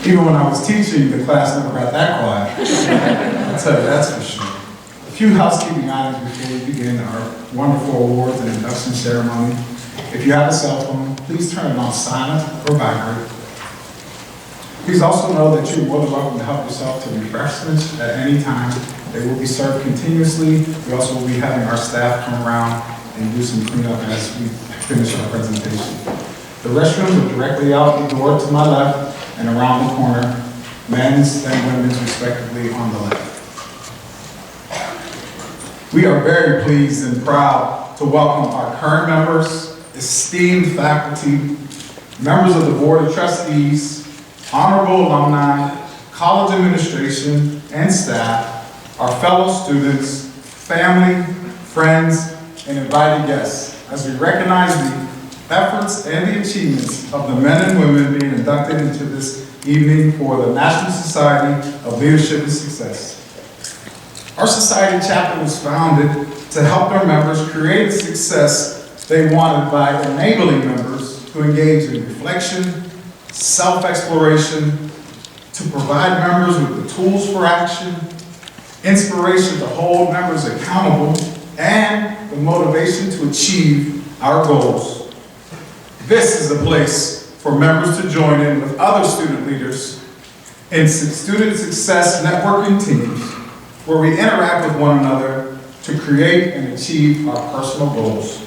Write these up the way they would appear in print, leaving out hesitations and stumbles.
Even when I was teaching, the class never got that quiet. I'll tell you, that's for sure. A few housekeeping items before we begin our wonderful awards and induction ceremony. If you have a cell phone, please turn it on silent or vibrate. Please also know that you're more than welcome to help yourself to refreshments at any time. They will be served continuously. We also will be having our staff come around and do some cleanup as we finish our presentation. The restrooms are directly out the door to my left and around the corner, men's and women's respectively on the left. We are very pleased and proud to welcome our current members, esteemed faculty, members of the Board of Trustees, honorable alumni, college administration and staff, our fellow students, family, friends, and invited guests, as we recognize the efforts and the achievements of the men and women being inducted into this evening for the National Society of Leadership and Success. Our society chapter was founded to help their members create the success they wanted by enabling members to engage in reflection, self-exploration, to provide members with the tools for action, inspiration to hold members accountable, and the motivation to achieve our goals. This is a place for members to join in with other student leaders in student success networking teams where we interact with one another to create and achieve our personal goals.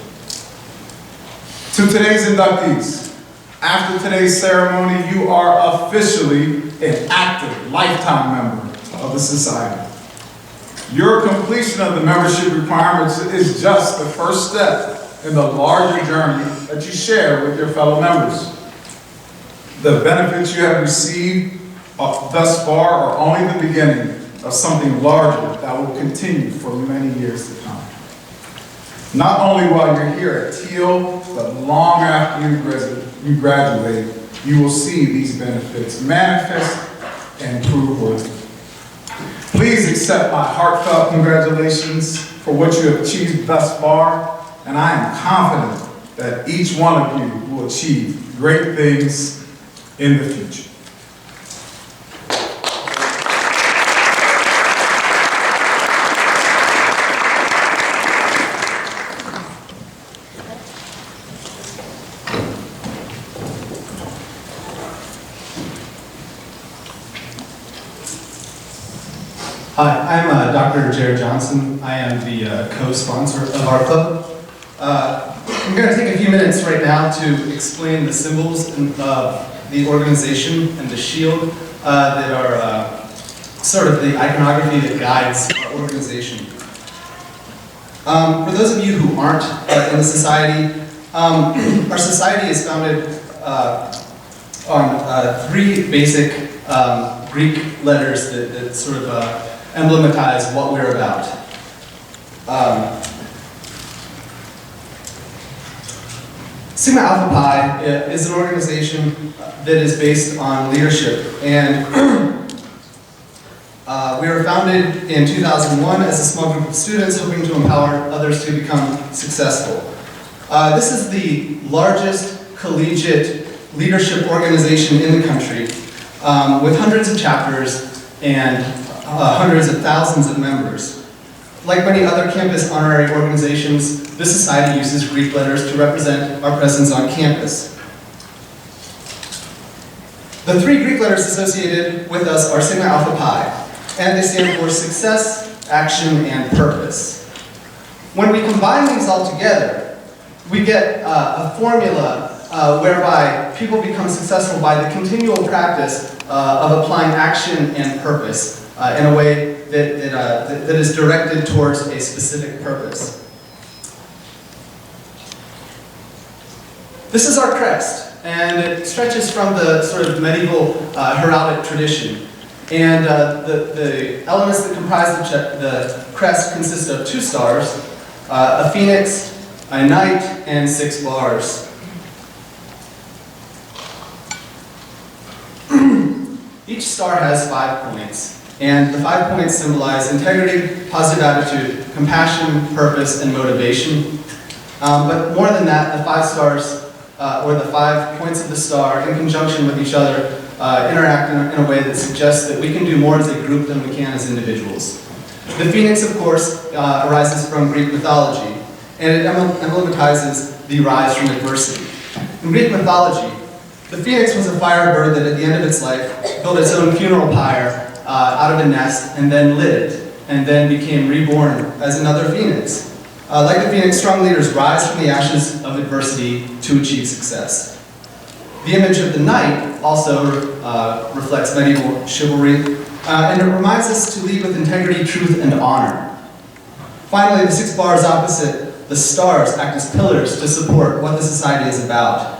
To today's inductees, after today's ceremony, you are officially an active lifetime member of the society. Your completion of the membership requirements is just the first step in the larger journey that you share with your fellow members. The benefits you have received thus far are only the beginning of something larger that will continue for many years to come. Not only while you're here at Thiel, but long after you graduate, you will see these benefits manifest and prove worthy. Please accept my heartfelt congratulations for what you have achieved thus far, and I am confident that each one of you will achieve great things in the future. Hi, I'm Dr. Jared Johnson. I am the co-sponsor of our club. I'm going to take a few minutes right now to explain the symbols of the organization and the shield that are sort of the iconography that guides our organization. For those of you who aren't in the society, our society is founded on three basic Greek letters that sort of emblematize what we're about. Sigma Alpha Pi is an organization that is based on leadership, and we were founded in 2001 as a small group of students hoping to empower others to become successful. This is the largest collegiate leadership organization in the country, with hundreds of chapters and hundreds of thousands of members. Like many other campus honorary organizations, this society uses Greek letters to represent our presence on campus. The three Greek letters associated with us are Sigma Alpha Pi, and they stand for success, action, and purpose. When we combine these all together, we get a formula whereby people become successful by the continual practice of applying action and purpose in a way that is directed towards a specific purpose. This is our crest, and it stretches from the sort of medieval heraldic tradition. And the elements that comprise the crest consist of 2 stars, a phoenix, a knight, and 6 bars. Each star has 5 points, and the 5 points symbolize integrity, positive attitude, compassion, purpose, and motivation. But more than that, the 5 stars, or the 5 points of the star, in conjunction with each other, interact in a way that suggests that we can do more as a group than we can as individuals. The phoenix, of course, arises from Greek mythology, and it emblematizes the rise from adversity. In Greek mythology, the phoenix was a firebird that at the end of its life built its own funeral pyre out of a nest and then lived, and then became reborn as another phoenix. Like the phoenix, strong leaders rise from the ashes of adversity to achieve success. The image of the knight also reflects medieval chivalry, and it reminds us to lead with integrity, truth, and honor. Finally, the 6 bars opposite, the stars, act as pillars to support what the society is about.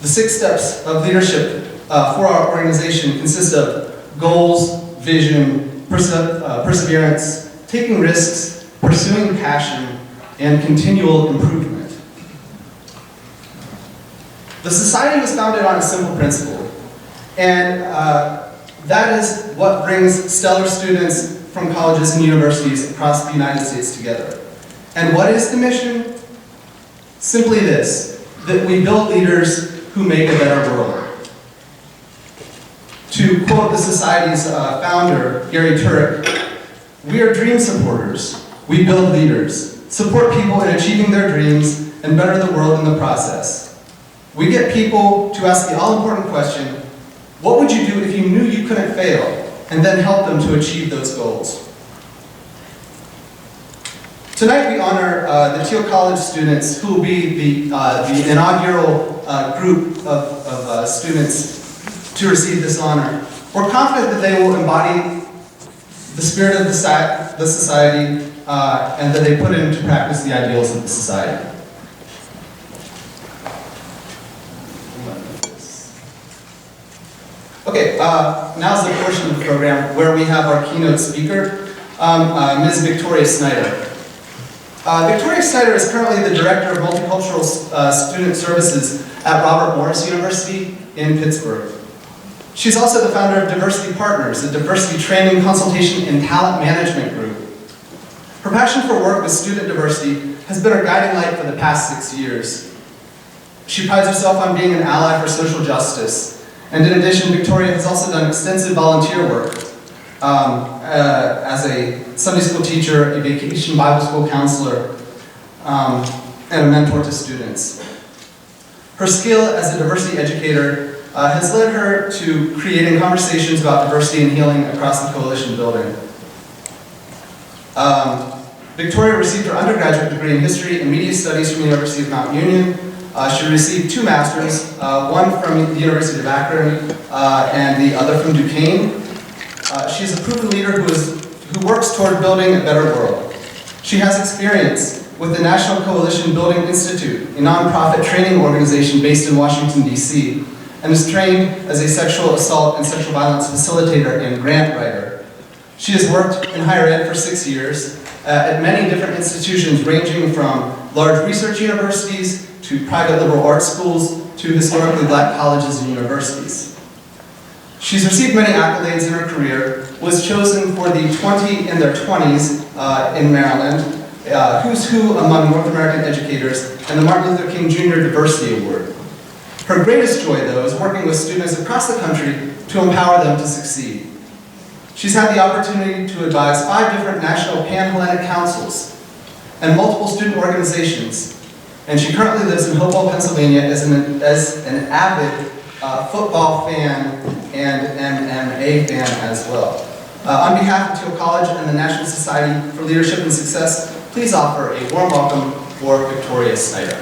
The 6 steps of leadership for our organization consist of goals, vision, perseverance, taking risks, pursuing passion, and continual improvement. The society was founded on a simple principle, and that is what brings stellar students from colleges and universities across the United States together. And what is the mission? Simply this, that we build leaders who make a better world. To quote the society's founder, Gary Turek, "We are dream supporters. We build leaders, support people in achieving their dreams, and better the world in the process. We get people to ask the all-important question, what would you do if you knew you couldn't fail, and then help them to achieve those goals?" Tonight we honor the Thiel College students who will be the inaugural group of students to receive this honor. We're confident that they will embody the spirit of the society and that they put into practice the ideals of the society. Okay, now's the portion of the program where we have our keynote speaker, Ms. Victoria Snyder. Victoria Snyder is currently the Director of Multicultural Student Services at Robert Morris University in Pittsburgh. She's also the founder of Diversity Partners, a diversity training, consultation, and talent management group. Her passion for work with student diversity has been her guiding light for the past 6 years. She prides herself on being an ally for social justice, and in addition, Victoria has also done extensive volunteer work as a Sunday school teacher, a vacation Bible school counselor, and a mentor to students. Her skill as a diversity educator has led her to creating conversations about diversity and healing across the coalition building. Victoria received her undergraduate degree in history and media studies from the University of Mount Union. She received 2 masters, one from the University of Akron and the other from Duquesne. She is a proven leader who works toward building a better world. She has experience with the National Coalition Building Institute, a nonprofit training organization based in Washington, D.C., and is trained as a sexual assault and sexual violence facilitator and grant writer. She has worked in higher ed for 6 years at many different institutions ranging from large research universities to private liberal arts schools to historically black colleges and universities. She's received many accolades in her career, was chosen for the 20 in their 20s in Maryland, Who's Who Among North American Educators, and the Martin Luther King Jr. Diversity Award. Her greatest joy, though, is working with students across the country to empower them to succeed. She's had the opportunity to advise 5 different national Pan-Hellenic councils and multiple student organizations, and she currently lives in Hopewell, Pennsylvania as an avid football fan and MMA fan as well. On behalf of Thiel College and the National Society for Leadership and Success, please offer a warm welcome for Victoria Snyder.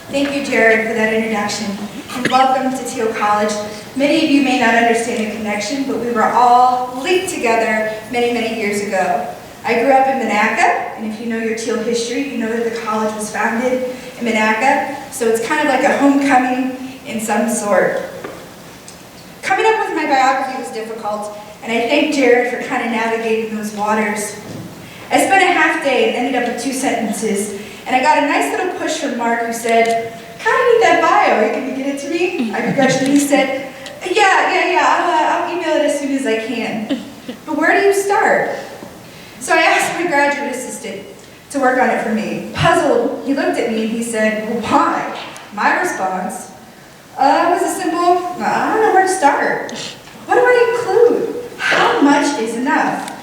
Thank you, Jared, for that introduction, and welcome to Thiel College. Many of you may not understand the connection, but we were all linked together many, many years ago. I grew up in Monaca, and if you know your Thiel history, you know that the college was founded in Monaca, so it's kind of like a homecoming in some sort. Coming up with my biography was difficult, and I thank Jared for kind of navigating those waters. I spent a half day and ended up with 2 sentences, and I got a nice little push from Mark who said, I need that bio. Are you going to get it to me? I begrudgingly said, yeah, I'll email it as soon as I can. But where do you start? So I asked my graduate assistant to work on it for me. Puzzled, he looked at me and he said, well, why? My response was a simple, I don't know where to start. What do I include? How much is enough?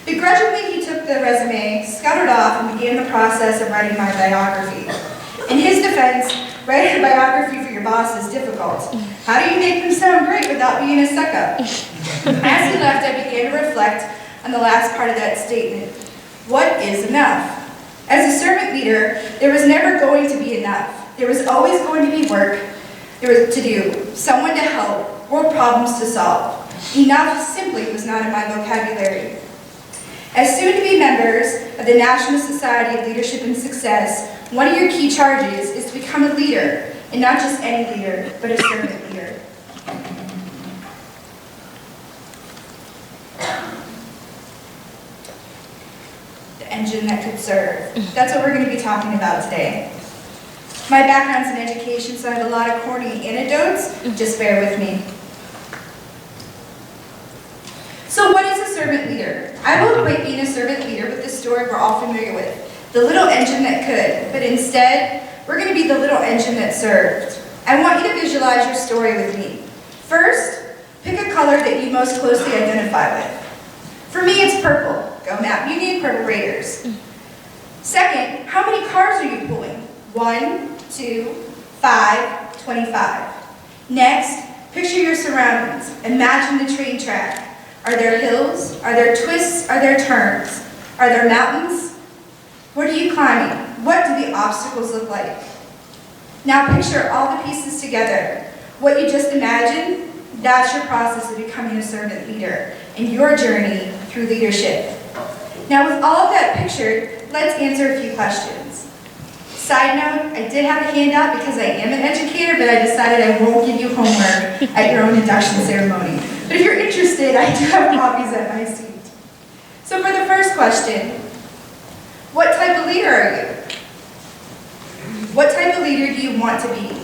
Begrudgingly, he took the resume, scuttled off, and began the process of writing my biography. In his defense, writing a biography for your boss is difficult. How do you make them sound great without being a suck-up? As he left, I began to reflect on the last part of that statement. What is enough? As a servant leader, there was never going to be enough. There was always going to be work there was to do, someone to help, world problems to solve. Enough simply was not in my vocabulary. As soon-to-be members of the National Society of Leadership and Success, one of your key charges is to become a leader, and not just any leader, but a servant leader. The engine that could serve. That's what we're going to be talking about today. My background's in education, so I have a lot of corny anecdotes. Just bear with me. So what is a servant leader? I will equate being a servant leader with the story we're all familiar with, the little engine that could, but instead, we're going to be the little engine that served. I want you to visualize your story with me. First, pick a color that you most closely identify with. For me, it's purple. Go Map Union, Purple Raiders. Second, how many cars are you pulling? 1, 2, 5, 25. Next, picture your surroundings. Imagine the train track. Are there hills? Are there twists? Are there turns? Are there mountains? What are you climbing? What do the obstacles look like? Now picture all the pieces together. What you just imagined, that's your process of becoming a servant leader and your journey through leadership. Now with all of that pictured, let's answer a few questions. Side note, I did have a handout because I am an educator, but I decided I won't give you homework at your own induction ceremony. But if you're interested, I do have copies at my seat. So for the first question, what type of leader are you? What type of leader do you want to be?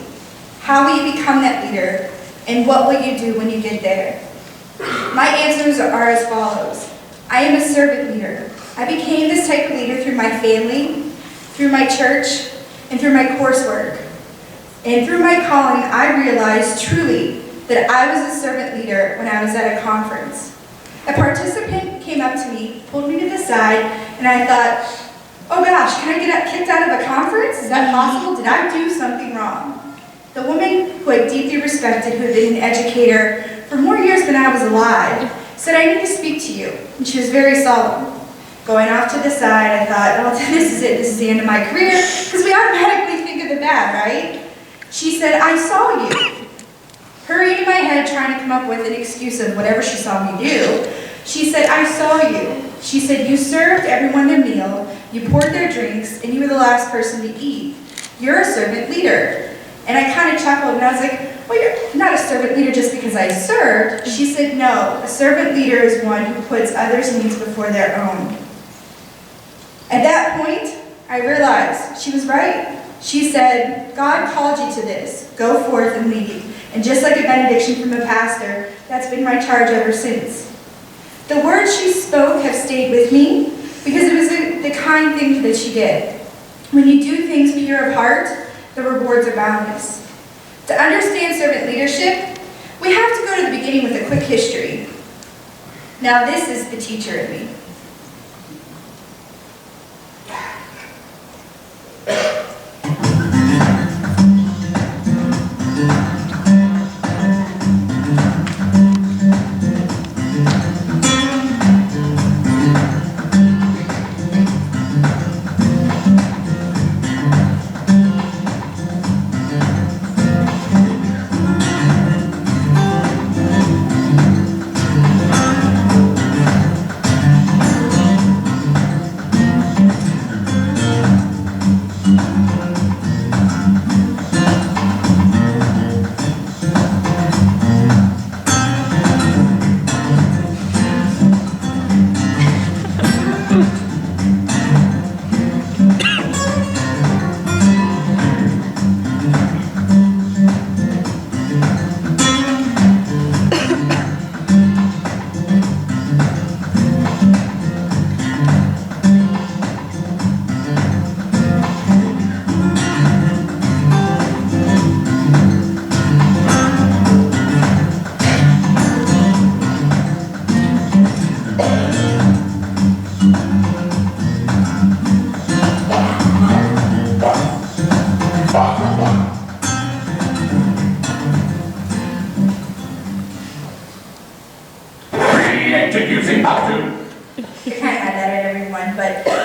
How will you become that leader? And what will you do when you get there? My answers are as follows. I am a servant leader. I became this type of leader through my family, through my church, and through my coursework. And through my calling, I realized truly that I was a servant leader when I was at a conference. A participant came up to me, pulled me to the side, and I thought, oh gosh, can I get kicked out of a conference? Is that possible? Did I do something wrong? The woman who I deeply respected, who had been an educator for more years than I was alive, said, I need to speak to you. And she was very solemn. Going off to the side, I thought, oh, this is it. This is the end of my career. Because we automatically think of the bad, right? She said, I saw you. Hurried in my head, trying to come up with an excuse of whatever she saw me do. She said, I saw you. She said, you served everyone their meal, you poured their drinks, and you were the last person to eat. You're a servant leader. And I kind of chuckled, and I was like, well, you're not a servant leader just because I served. She said, no, a servant leader is one who puts others' needs before their own. At that point, I realized she was right. She said, God called you to this. Go forth and lead. And just like a benediction from a pastor, that's been my charge ever since. The words she spoke have stayed with me because it was the kind thing that she did. When you do things pure of heart, the rewards are boundless. To understand servant leadership, we have to go to the beginning with a quick history. Now this is the teacher in me.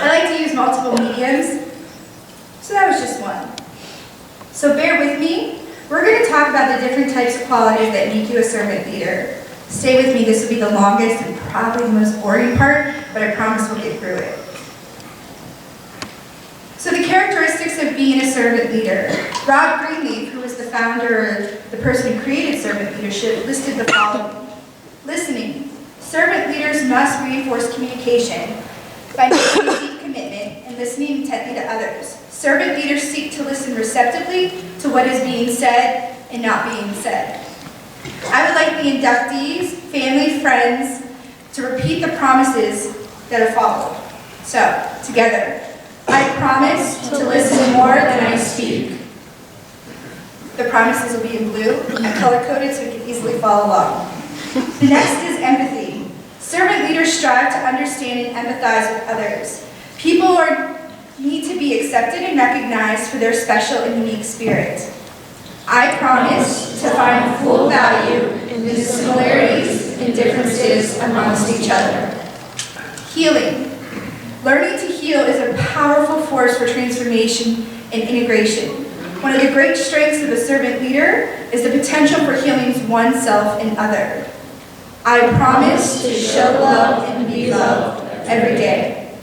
I like to use multiple mediums, so that was just one. So bear with me. We're going to talk about the different types of qualities that make you a servant leader. Stay with me. This will be the longest and probably the most boring part, but I promise we'll get through it. So the characteristics of being a servant leader. Rob Greenleaf, who was the founder, the person who created servant leadership, listed the following. Listening. Servant leaders must reinforce communication by making a deep commitment and listening intently to others. Servant leaders seek to listen receptively to what is being said and not being said. I would like the inductees, family, friends, to repeat the promises that are followed. So, together. I promise to listen more than I speak. The promises will be in blue and color-coded so you can easily follow along. The next is empathy. Servant leaders strive to understand and empathize with others. People need to be accepted and recognized for their special and unique spirit. I promise to find full value in the similarities and differences amongst each other. Healing. Learning to heal is a powerful force for transformation and integration. One of the great strengths of a servant leader is the potential for healing oneself and other. I promise to show love and be loved every day.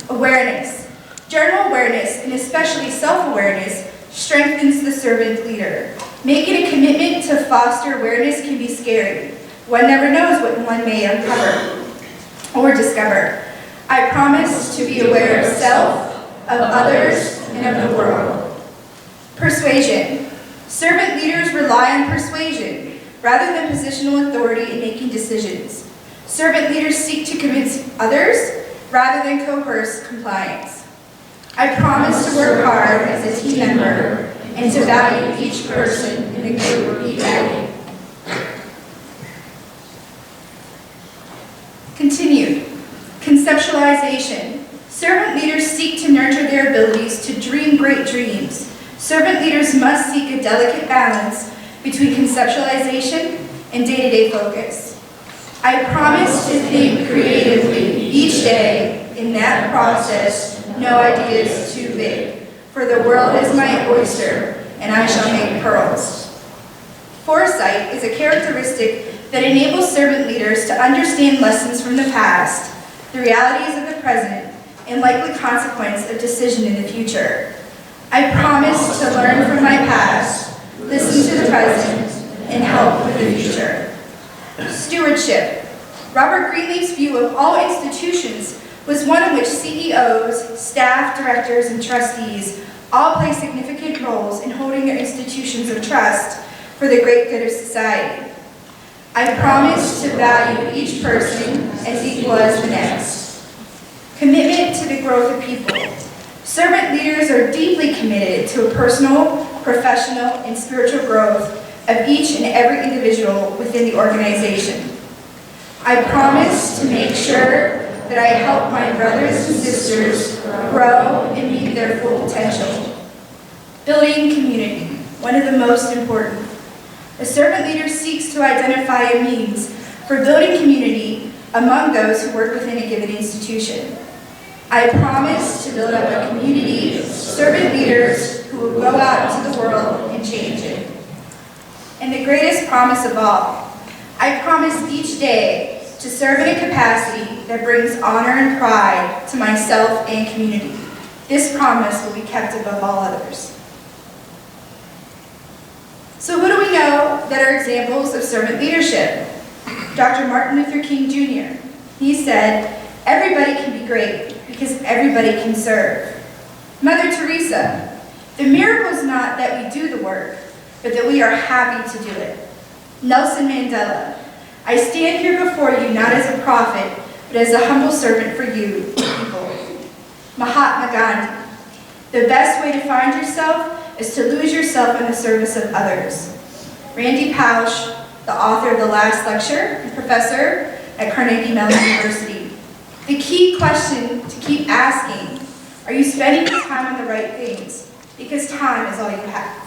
Awareness. General awareness, and especially self-awareness, strengthens the servant leader. Making a commitment to foster awareness can be scary. One never knows what one may uncover or discover. I promise to be aware of self, of others, and of the world. Persuasion. Servant leaders rely on persuasion rather than positional authority in making decisions. Servant leaders seek to convince others rather than coerce compliance. I promise to work hard as a team member and to value each person in the group equally. Continued. Conceptualization. Servant leaders seek to nurture their abilities to dream great dreams. Servant leaders must seek a delicate balance between conceptualization and day-to-day focus. I promise to think creatively each day. In that process, no idea is too big, for the world is my oyster, and I shall make pearls. Foresight is a characteristic that enables servant leaders to understand lessons from the past, the realities of the present, and likely consequence of decision in the future. I promise to learn from my past, listen to the present, and help with the future. Stewardship. Robert Greenleaf's view of all institutions was one in which CEOs, staff, directors, and trustees all play significant roles in holding their institutions of trust for the great good of society. I promise to value each person as equal as the next. Commitment to the growth of people. Servant leaders are deeply committed to a personal, professional, and spiritual growth of each and every individual within the organization. I promise to make sure that I help my brothers and sisters grow and meet their full potential. Building community, one of the most important. A servant leader seeks to identify a means for building community among those who work within a given institution. I promise to build up a community of servant leaders who will go out into the world and change it. And the greatest promise of all, I promise each day to serve in a capacity that brings honor and pride to myself and community. This promise will be kept above all others. So who do we know that are examples of servant leadership? Dr. Martin Luther King Jr. He said, everybody can be great because everybody can serve. Mother Teresa, the miracle is not that we do the work, but that we are happy to do it. Nelson Mandela, I stand here before you not as a prophet, but as a humble servant for you, people. Mahatma Gandhi, the best way to find yourself is to lose yourself in the service of others. Randy Pausch, the author of The Last Lecture and professor at Carnegie Mellon University. The key question to keep asking, are you spending your time on the right things? Because time is all you have.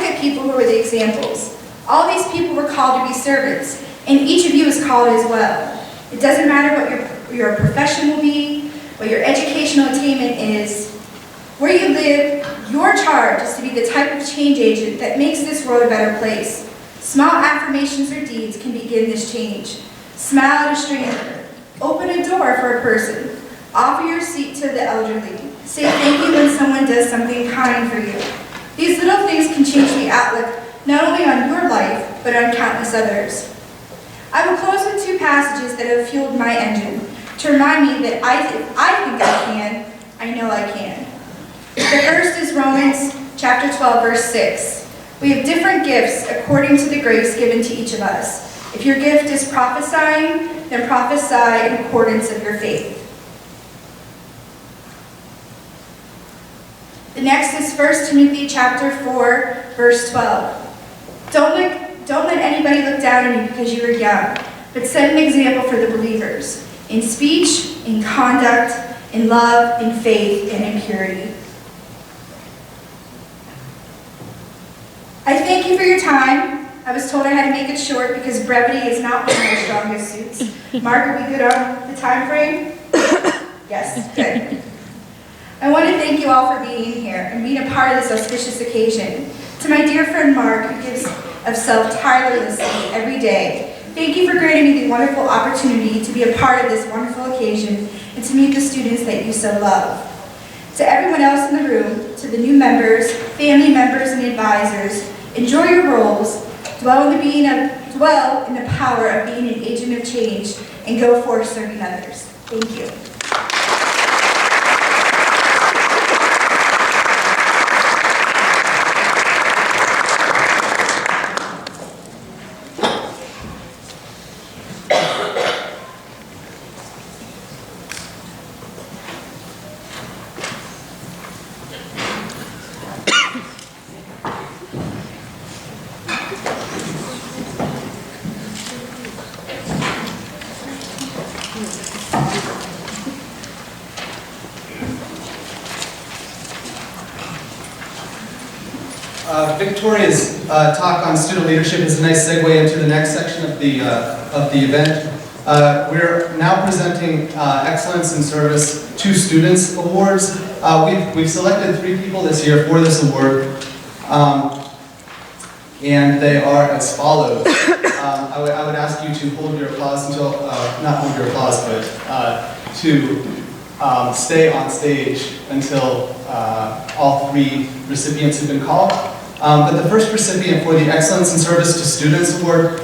look at people who are the examples. All these people were called to be servants, and each of you is called as well. It doesn't matter what your profession will be, what your educational attainment is, where you live, your charge is to be the type of change agent that makes this world a better place. Small affirmations or deeds can begin this change. Smile at a stranger. Open a door for a person. Offer your seat to the elderly. Say thank you when someone does something kind for you. These little things can change the outlook not only on your life, but on countless others. I will close with two passages that have fueled my engine to remind me that I think I can, I know I can. The first is Romans chapter 12, verse 6. We have different gifts according to the grace given to each of us. If your gift is prophesying, then prophesy in accordance of your faith. The next is 1 Timothy chapter 4, verse 12. Don't let anybody look down on you because you are young, but set an example for the believers, in speech, in conduct, in love, in faith, and in purity. I thank you for your time. I was told I had to make it short because brevity is not one of my strongest suits. Mark, are we good on the time frame? Yes, good. I want to thank you all for being here and being a part of this auspicious occasion. To my dear friend Mark, who gives of self tirelessly every day, thank you for granting me the wonderful opportunity to be a part of this wonderful occasion and to meet the students that you so love. To everyone else in the room, to the new members, family members, and advisors, enjoy your roles, dwell in the power of being an agent of change, and go forth serving others. Thank you. Victoria's talk on student leadership is a nice segue into the next section of the event. We're now presenting Excellence in Service to Students Awards. We've selected 3 people this year for this award, and they are as follows. I would ask you to hold your applause until, not hold your applause, but to stay on stage until all 3 recipients have been called. But the first recipient for the Excellence in Service to Students Award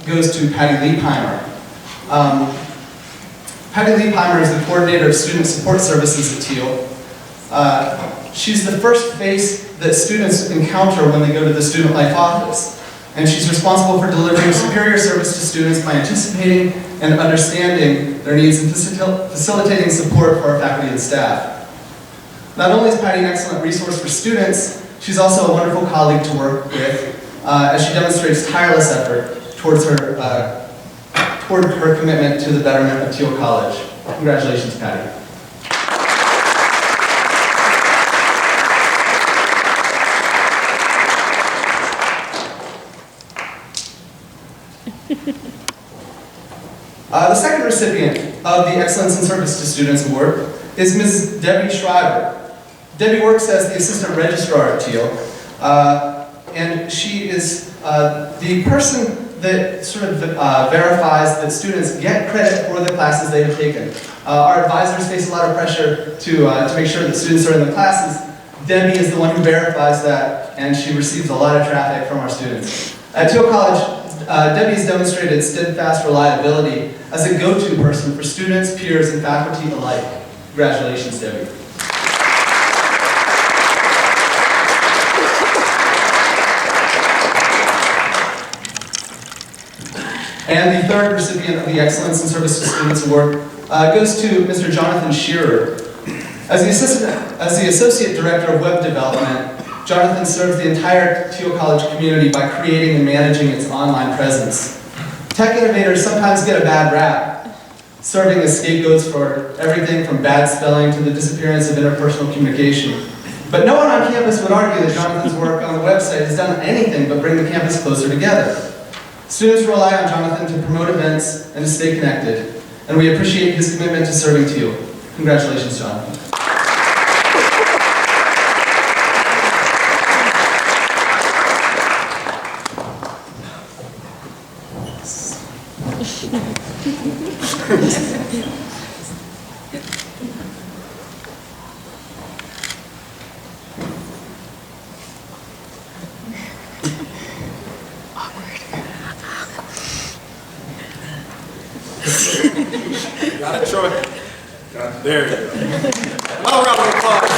goes to Patty Leipheimer. Patty Leipheimer is the coordinator of Student Support Services at Thiel. She's the first face that students encounter when they go to the Student Life office. And she's responsible for delivering superior service to students by anticipating and understanding their needs and facilitating support for our faculty and staff. Not only is Patty an excellent resource for students, she's also a wonderful colleague to work with as she demonstrates tireless effort toward her commitment to the betterment of Thiel College. Congratulations, Patty. The second recipient of the Excellence in Service to Students Award is Ms. Debbie Schreiber. Debbie works as the Assistant Registrar at Thiel, and she is the person that sort of verifies that students get credit for the classes they have taken. Our advisors face a lot of pressure to make sure that students are in the classes. Debbie is the one who verifies that, and she receives a lot of traffic from our students. At Thiel College, Debbie has demonstrated steadfast reliability as a go-to person for students, peers, and faculty alike. Congratulations, Debbie. And the third recipient of the Excellence in Service to Students Award goes to Mr. Jonathan Shearer. As the Associate Director of Web Development, Jonathan serves the entire Thiel College community by creating and managing its online presence. Tech innovators sometimes get a bad rap, serving as scapegoats for everything from bad spelling to the disappearance of interpersonal communication. But no one on campus would argue that Jonathan's work on the website has done anything but bring the campus closer together. Students rely on Jonathan to promote events and to stay connected, and we appreciate his commitment to serving Thiel. Congratulations, Jonathan. Got it, Troy? Got it. There you go. Another round of applause.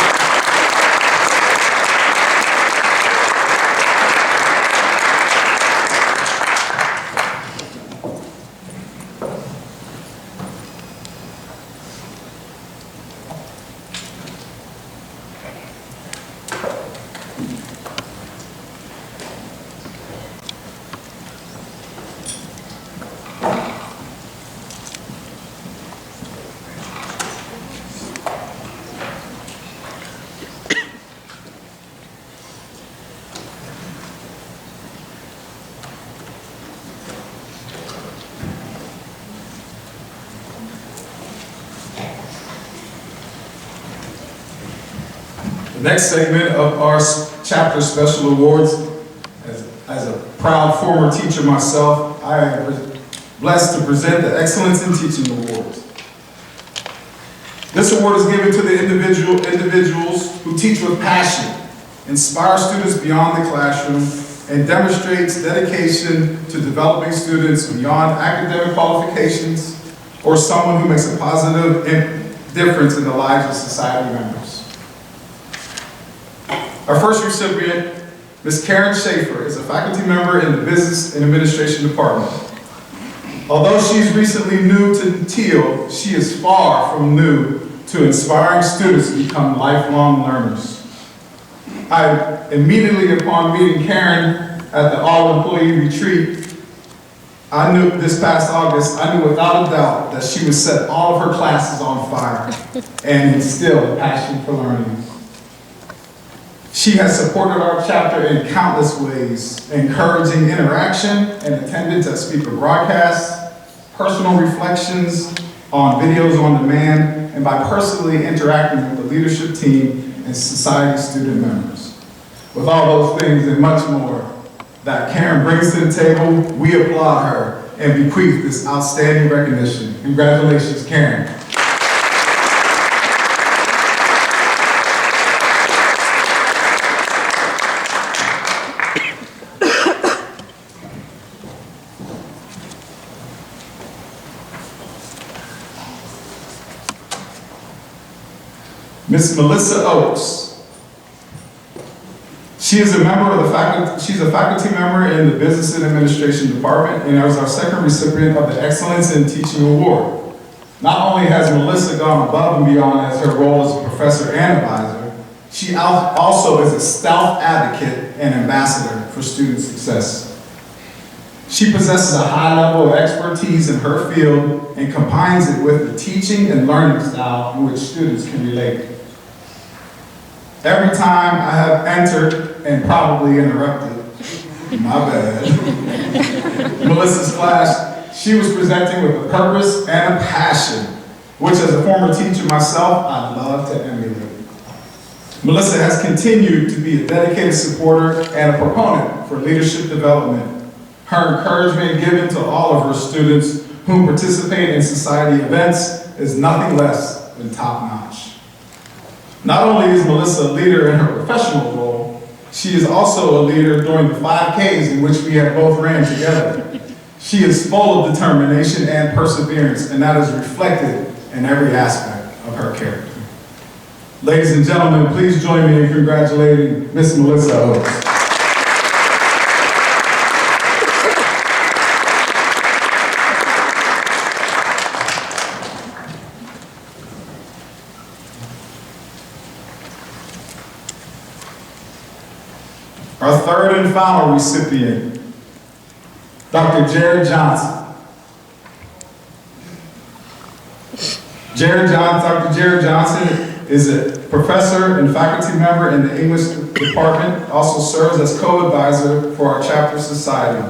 The next segment of our chapter special awards, as a proud former teacher myself, I am blessed to present the Excellence in Teaching Award. This award is given to the individuals who teach with passion, inspire students beyond the classroom, and demonstrates dedication to developing students beyond academic qualifications, or someone who makes a positive difference in the lives of society members. Our first recipient, Ms. Karen Schaefer, is a faculty member in the Business and Administration Department. Although she's recently new to Thiel, she is far from new to inspiring students to become lifelong learners. Immediately upon meeting Karen at the all-employee retreat, this past August, I knew without a doubt that she would set all of her classes on fire and instill a passion for learning. She has supported our chapter in countless ways, encouraging interaction and attendance at speaker broadcasts, personal reflections on videos on demand, and by personally interacting with the leadership team and society student members. With all those things and much more that Karen brings to the table, we applaud her and bequeath this outstanding recognition. Congratulations, Karen. Ms. Melissa Oakes. She is a member of the faculty, she's a faculty member in the Business and Administration Department and is our second recipient of the Excellence in Teaching Award. Not only has Melissa gone above and beyond as her role as a professor and advisor, she also is a stout advocate and ambassador for student success. She possesses a high level of expertise in her field and combines it with the teaching and learning style in which students can relate. Every time I have entered and probably interrupted, my bad, Melissa's class, she was presenting with a purpose and a passion, which as a former teacher myself, I love to emulate. Melissa has continued to be a dedicated supporter and a proponent for leadership development. Her encouragement given to all of her students who participate in society events is nothing less than top-notch. Not only is Melissa a leader in her professional role, she is also a leader during the 5Ks in which we have both ran together. She is full of determination and perseverance, and that is reflected in every aspect of her character. Ladies and gentlemen, please join me in congratulating Miss Melissa Oakes. Our third and final recipient, Dr. Jared Johnson. Dr. Jared Johnson is a professor and faculty member in the English department, also serves as co-advisor for our chapter society.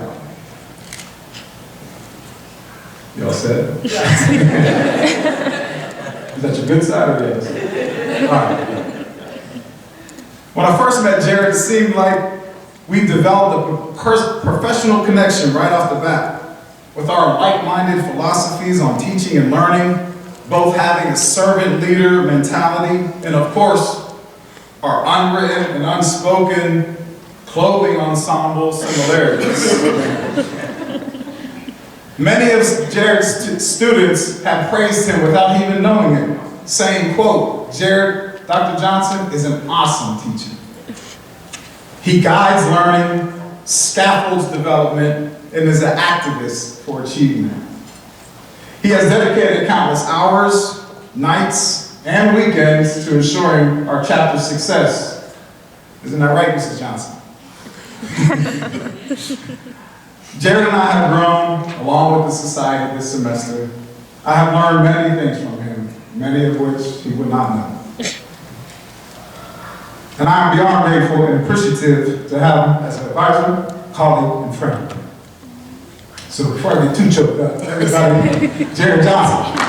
You all set? Yes. Is that your good side or yes? All right. When I first met Jared, it seemed like we developed a professional connection right off the bat, with our like-minded philosophies on teaching and learning, both having a servant leader mentality, and of course, our unwritten and unspoken clothing ensemble similarities. Many of Jared's students have praised him without even knowing it, saying, quote, Jared, Dr. Johnson is an awesome teacher. He guides learning, scaffolds development, and is an activist for achievement. He has dedicated countless hours, nights, and weekends to ensuring our chapter's success. Isn't that right, Mrs. Johnson? Jared and I have grown along with the society this semester. I have learned many things from him, many of which he would not know. And I am beyond grateful and appreciative to have him as an advisor, colleague, and friend. So before I get too choked up, everybody, Jared Johnson.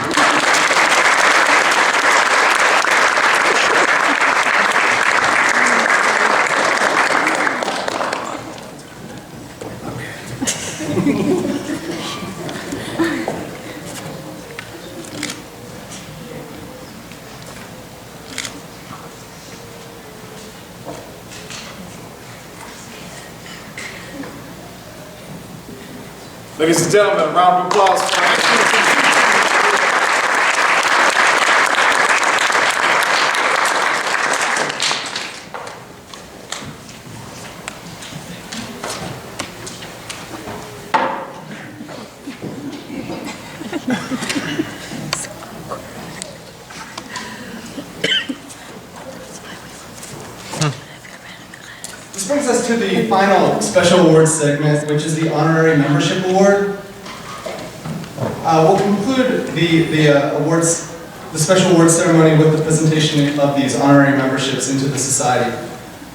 Ladies and gentlemen, a round of applause for our excellent teacher. This brings us to the final special awards segment, which is the Honorary Membership Award. We'll conclude the special awards ceremony with the presentation of these honorary memberships into the society.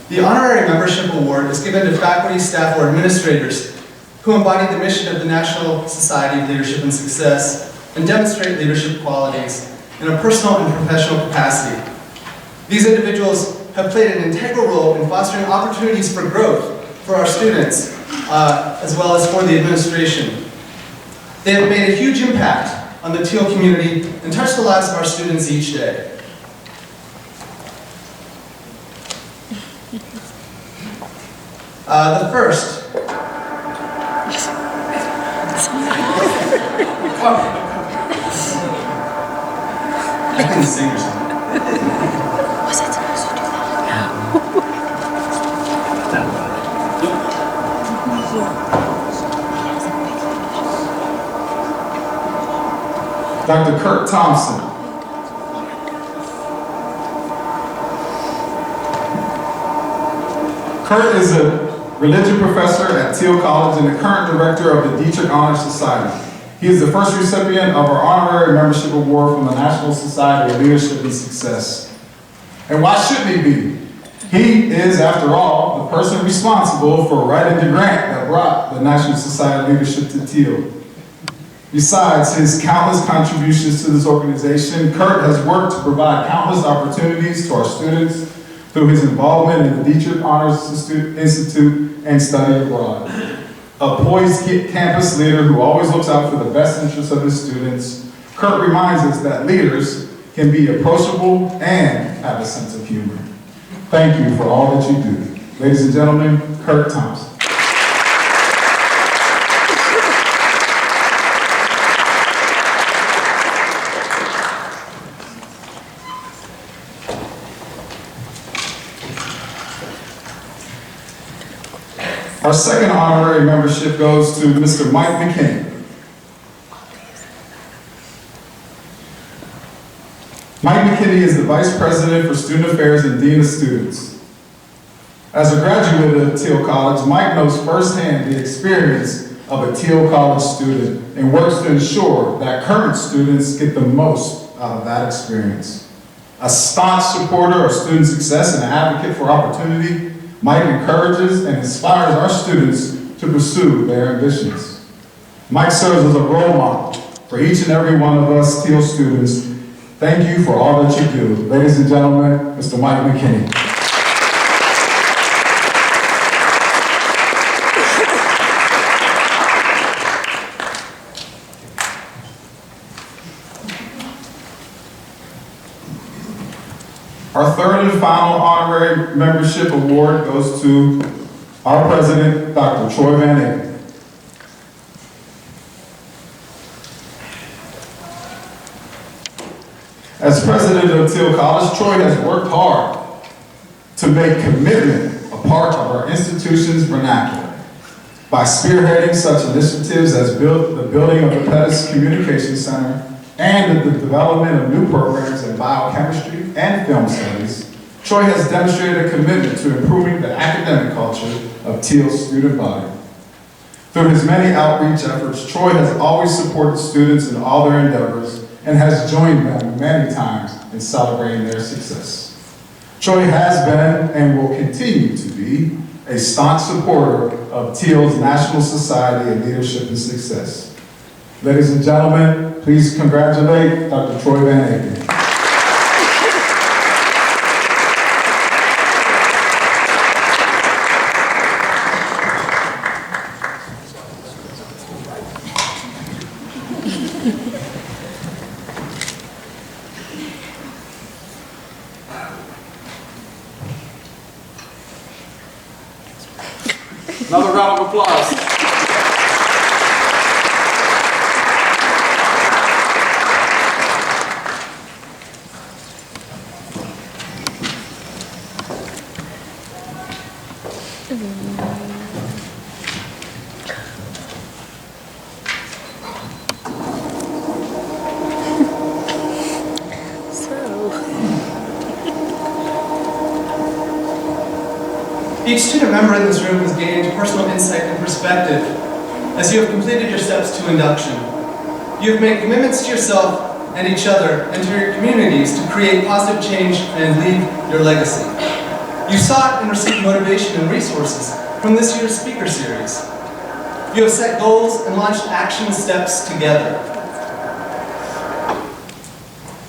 The Honorary Membership Award is given to faculty, staff, or administrators who embody the mission of the National Society of Leadership and Success and demonstrate leadership qualities in a personal and professional capacity. These individuals have played an integral role in fostering opportunities for growth for our students, as well as for the administration. They have made a huge impact on the Thiel community and touched the lives of our students each day. The first. I can sing or something. Was it supposed to do that? Dr. Kurt Thompson. Kurt is a religion professor at Thiel College and the current director of the Dietrich Honor Society. He is the first recipient of our Honorary Membership Award from the National Society of Leadership and Success. And why shouldn't he be? He is, after all, the person responsible for writing the grant that brought the National Society of Leadership to Thiel. Besides his countless contributions to this organization, Kurt has worked to provide countless opportunities to our students through his involvement in the Dietrich Honors Institute and study abroad. A poised campus leader who always looks out for the best interests of his students, Kurt reminds us that leaders can be approachable and have a sense of humor. Thank you for all that you do. Ladies and gentlemen, Kurt Thompson. Our second honorary membership goes to Mr. Mike McKinney. Mike McKinney is the Vice President for Student Affairs and Dean of Students. As a graduate of Thiel College, Mike knows firsthand the experience of a Thiel College student and works to ensure that current students get the most out of that experience. A staunch supporter of student success and an advocate for opportunity, Mike encourages and inspires our students to pursue their ambitions. Mike serves as a role model for each and every one of us Thiel students. Thank you for all that you do. Ladies and gentlemen, Mr. Mike McKinney. Our third and final honorary membership award goes to our president, Dr. Troy Van Aken. As president of Thiel College, Troy has worked hard to make commitment a part of our institution's vernacular by spearheading such initiatives as the building of the Pettis Communication Center and the development of new programs in biochemistry and film studies. Troy has demonstrated a commitment to improving the academic culture of Thiel's student body. Through his many outreach efforts, Troy has always supported students in all their endeavors and has joined them many times in celebrating their success. Troy has been and will continue to be a staunch supporter of Thiel's National Society of Leadership and Success. Ladies and gentlemen, please congratulate Dr. Troy Van Aken. Another round of applause. Each student member in this room has gained personal insight and perspective as you have completed your steps to induction. You have made commitments to yourself and each other and to your communities to create positive change and leave your legacy. You sought and received motivation and resources from this year's speaker series. You have set goals and launched action steps together,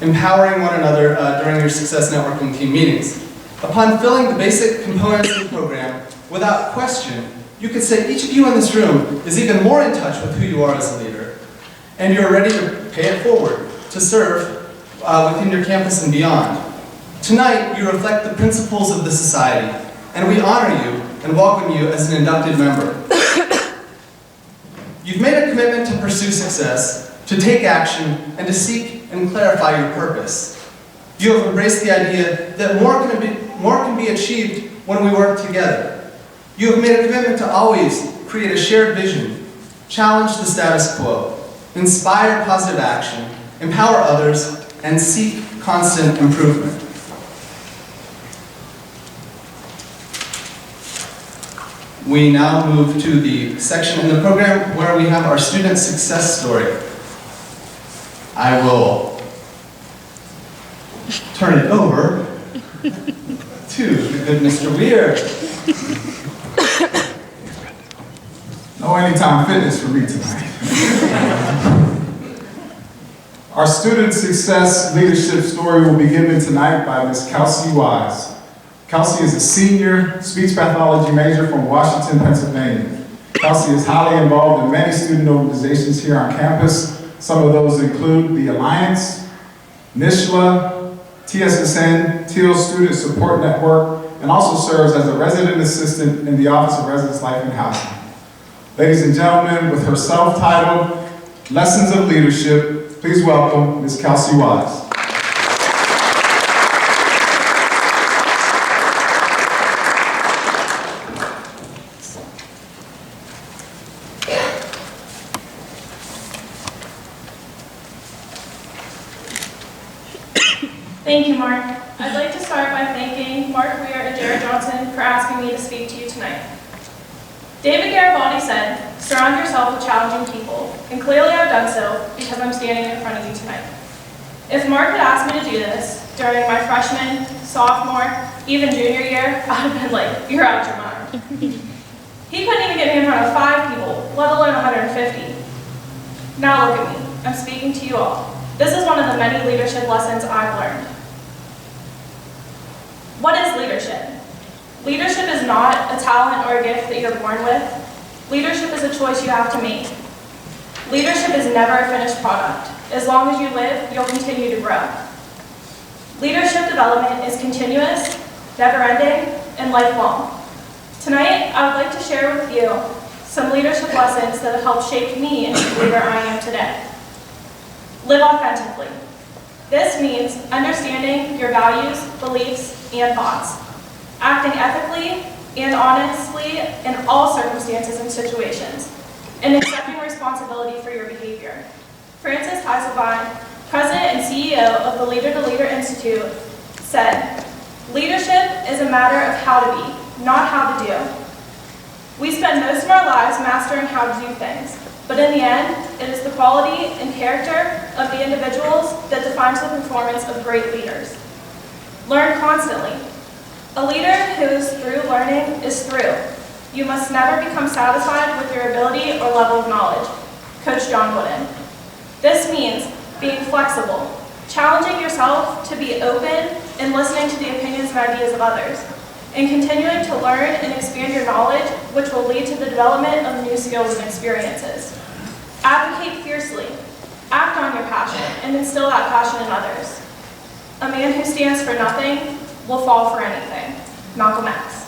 empowering one another during your Success Networking team meetings. Upon filling the basic components of the program, without question, you could say each of you in this room is even more in touch with who you are as a leader, and you're ready to pay it forward, to serve within your campus and beyond. Tonight, you reflect the principles of the society, and we honor you and welcome you as an inducted member. You've made a commitment to pursue success, to take action, and to seek and clarify your purpose. You have embraced the idea that more can be achieved when we work together. You have made a commitment to always create a shared vision, challenge the status quo, inspire positive action, empower others, and seek constant improvement. We now move to the section in the program where we have our student success story. I will turn it over to the good Mr. Weir. No anytime fitness for me tonight. Our student success leadership story will be given tonight by Ms. Kelsey Wise. Kelsey is a senior speech pathology major from Washington, Pennsylvania. Kelsey is highly involved in many student organizations here on campus. Some of those include the Alliance, NISHLA, TSSN, Thiel Student Support Network, and also serves as a resident assistant in the Office of Residence Life and Housing. Ladies and gentlemen, with her self-titled Lessons of Leadership, please welcome Ms. Kelsey Wise. Thank you, Mark. I'd like to start by thanking Mark Weir and Jared Johnson for asking me to speak to you tonight. David Garibaldi said, "Surround yourself with challenging people," and clearly I've done so because I'm standing in front of you tonight. If Mark had asked me to do this, during my freshman, sophomore, even junior year, I'd have been like, you're out of your mind. He couldn't even get me in front of 5 people, let alone 150. Now look at me, I'm speaking to you all. This is one of the many leadership lessons I've learned. What is leadership? Leadership is not a talent or a gift that you're born with. Leadership is a choice you have to make. Leadership is never a finished product. As long as you live, you'll continue to grow. Leadership development is continuous, never-ending, and lifelong. Tonight, I would like to share with you some leadership lessons that have helped shape me into the leader I am today. Live authentically. This means understanding your values, beliefs, and thoughts. Acting ethically and honestly in all circumstances and situations, and accepting responsibility for your behavior. Francis Heiselbein, President and CEO of the Leader to Leader Institute, said, "Leadership is a matter of how to be, not how to do." We spend most of our lives mastering how to do things, but in the end, it is the quality and character of the individuals that defines the performance of great leaders. Learn constantly. A leader who is through learning is through. You must never become satisfied with your ability or level of knowledge. Coach John Wooden. This means being flexible, challenging yourself to be open and listening to the opinions and ideas of others, and continuing to learn and expand your knowledge, which will lead to the development of new skills and experiences. Advocate fiercely. Act on your passion and instill that passion in others. A man who stands for nothing will fall for anything. Malcolm X.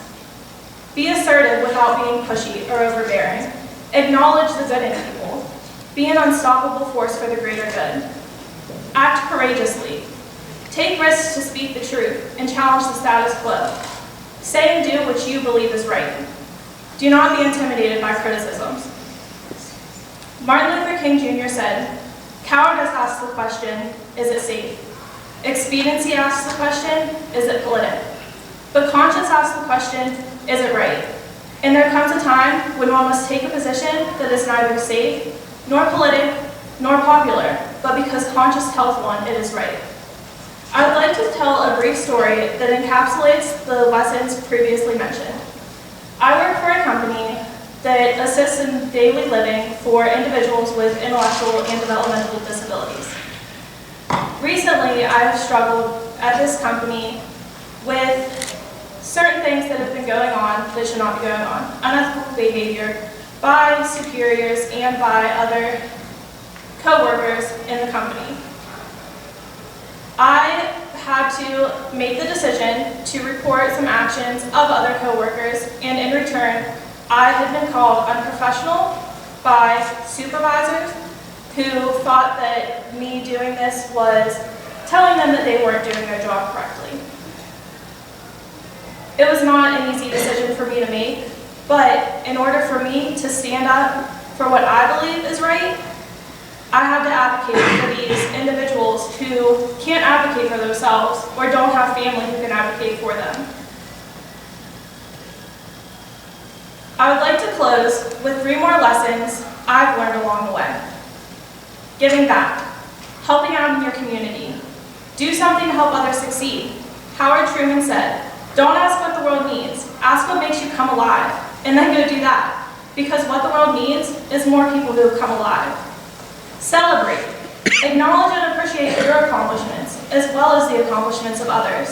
Be assertive without being pushy or overbearing. Acknowledge the good in people. Be an unstoppable force for the greater good. Act courageously. Take risks to speak the truth and challenge the status quo. Say and do what you believe is right. Do not be intimidated by criticisms. Martin Luther King Jr. said, "Cowardice asks the question, is it safe? Expediency asks the question, is it politic? But conscience asks the question, is it right?" And there comes a time when one must take a position that is neither safe, nor politic, nor popular, but because conscience tells one it is right. I would like to tell a brief story that encapsulates the lessons previously mentioned. I work for a company that assists in daily living for individuals with intellectual and developmental disabilities. Recently, I have struggled at this company with certain things that have been going on that should not be going on. Unethical behavior by superiors and by other co-workers in the company. I had to make the decision to report some actions of other co-workers, and in return, I had been called unprofessional by supervisors who thought that me doing this was telling them that they weren't doing their job correctly. It was not an easy decision for me to make, but in order for me to stand up for what I believe is right, I had to advocate for these individuals who can't advocate for themselves or don't have family who can advocate for them. I would like to close with 3 more lessons I've learned along the way. Giving back, helping out in your community, do something to help others succeed. Howard Truman said, "Don't ask what the world needs, ask what makes you come alive, and then go do that. Because what the world needs is more people who come alive." Celebrate. Acknowledge and appreciate your accomplishments, as well as the accomplishments of others.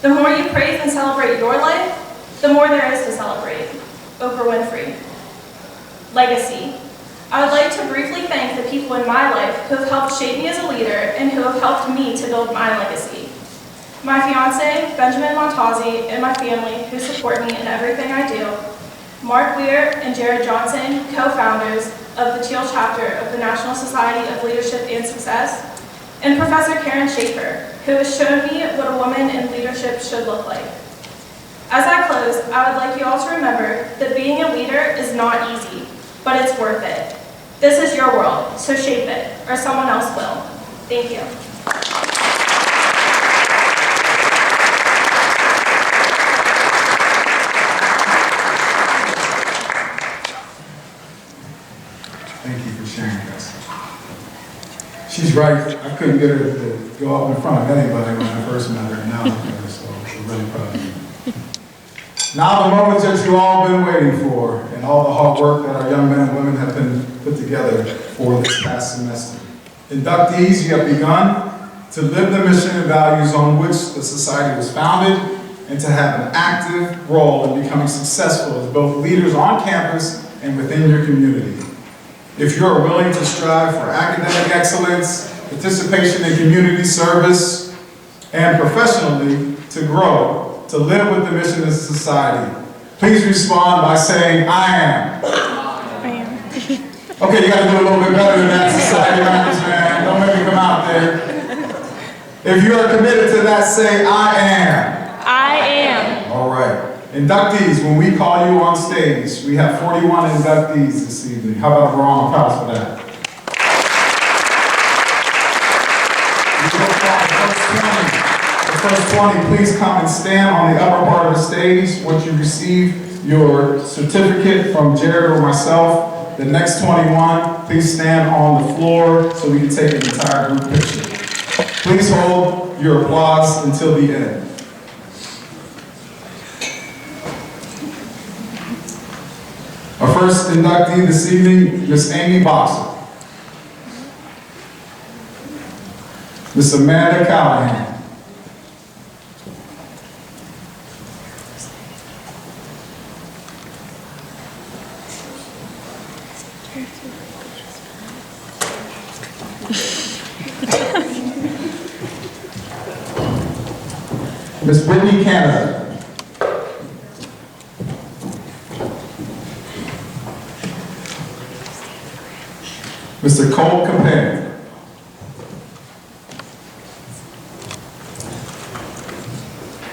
The more you praise and celebrate your life, the more there is to celebrate. Oprah Winfrey. Legacy. I would like to briefly thank the people in my life who have helped shape me as a leader and who have helped me to build my legacy. My fiance, Benjamin Montozzi, and my family who support me in everything I do. Mark Weir and Jared Johnson, co-founders of the Thiel chapter of the National Society of Leadership and Success. And Professor Karen Schaefer, who has shown me what a woman in leadership should look like. As I close, I would like you all to remember that being a leader is not easy, but it's worth it. This is your world, so shape it, or someone else will. Thank you. Thank you for sharing this. She's right. I couldn't get her to go up in front of anybody when I first met her, and now I'm her, so we're really proud of you. Now the moment that you all been waiting for, and all the hard work that our young men and women have been put together for this past semester. Inductees, you have begun to live the mission and values on which the society was founded, and to have an active role in becoming successful as both leaders on campus and within your community. If you are willing to strive for academic excellence, participation in community service, and professionally to grow, to live with the mission of society, please respond by saying, I am. I am. Okay, you gotta do a little bit better than that, society members, man. Don't make me come out there. If you are committed to that, say, I am. I am. All right. Inductees, when we call you on stage, we have 41 inductees this evening. How about a round of applause for that? The first 20, please come and stand on the upper part of the stage once you receive your certificate from Jared or myself. The next 21, please stand on the floor so we can take an entire group picture. Please hold your applause until the end. Our first inductee this evening, Miss Amy Boxer. Miss Amanda Callahan. Miss Brittany Canada. Mr. Cole Campaign.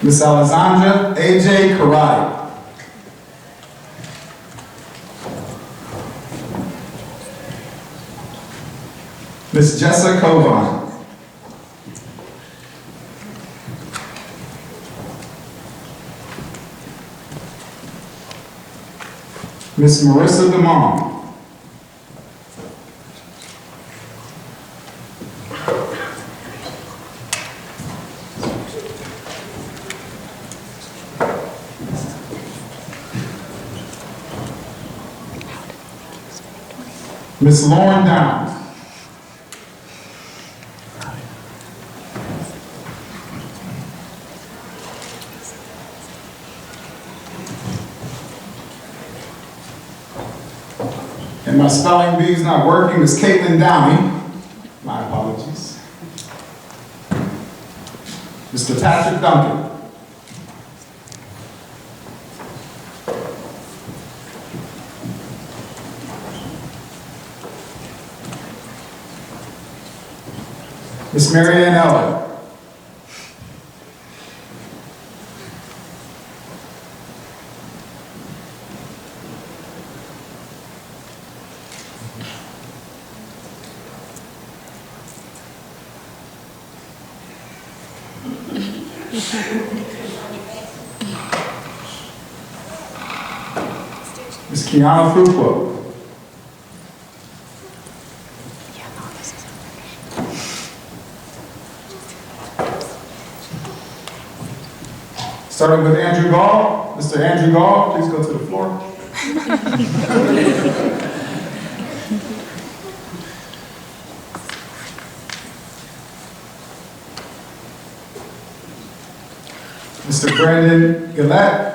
Miss Alexandra A.J. Karate. Miss Jessica Covan. Miss Marissa DeMond. Miss Lauren Downs. And my spelling bee is not working. Miss Caitlin Downey. My apologies. Mr. Patrick Duncan. Miss Marianne Eller. Miss Kiana Fuqua. Starting with Andrew Gall. Mr. Andrew Gall, please go to the floor. Mr. Brandon Gillette.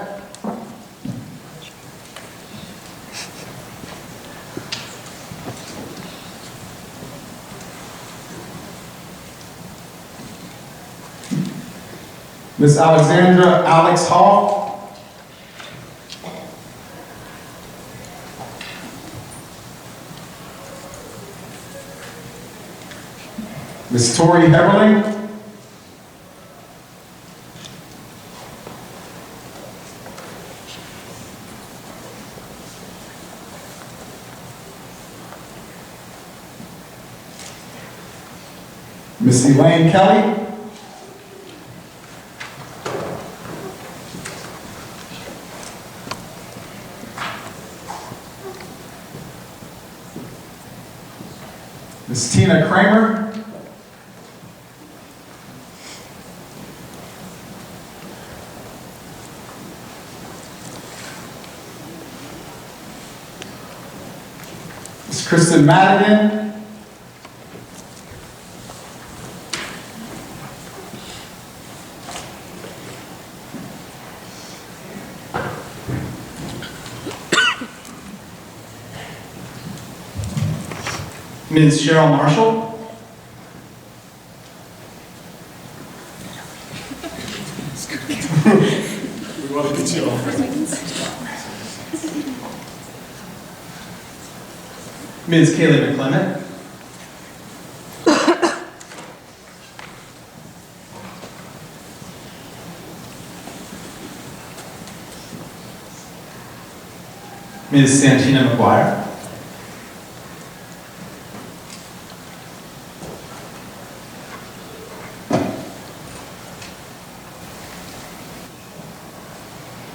Miss Alexandra Alex Hall. Miss Tori Heberling. Miss Elaine Kelly. Miss Tina Kramer. Kristen Madigan. Ms. Cheryl Marshall. We want to get you off. Ms. Kaylee McClement. Ms. Santina McGuire.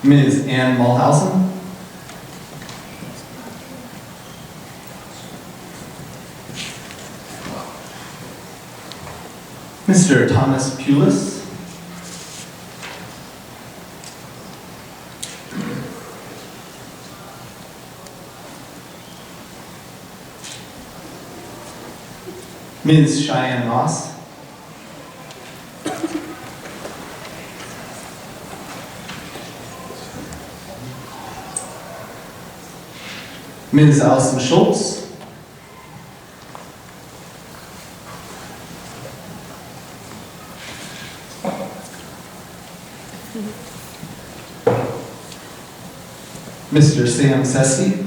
Ms. Ann Mulhausen. Mr. Thomas Pulis. Ms. Cheyenne Moss. Ms. Allison Schultz. Mr. Sam Sesky.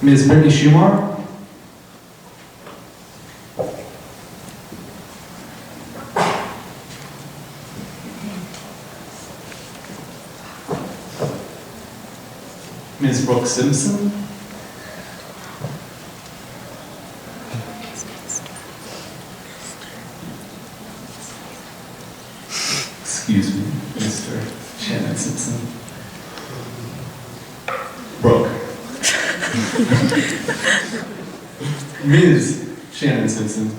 Ms. Brittany Schumar. Ms. Brooke Simpson. Excuse me, Mr. Shannon Simpson. Brooke. Ms. Shannon Simpson.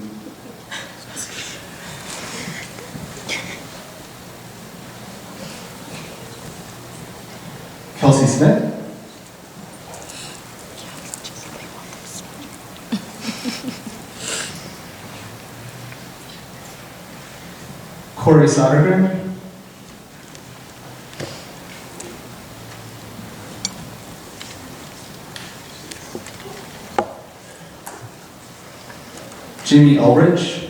Kelsey Smith. Corey Sodergren. Jimmy Ulrich.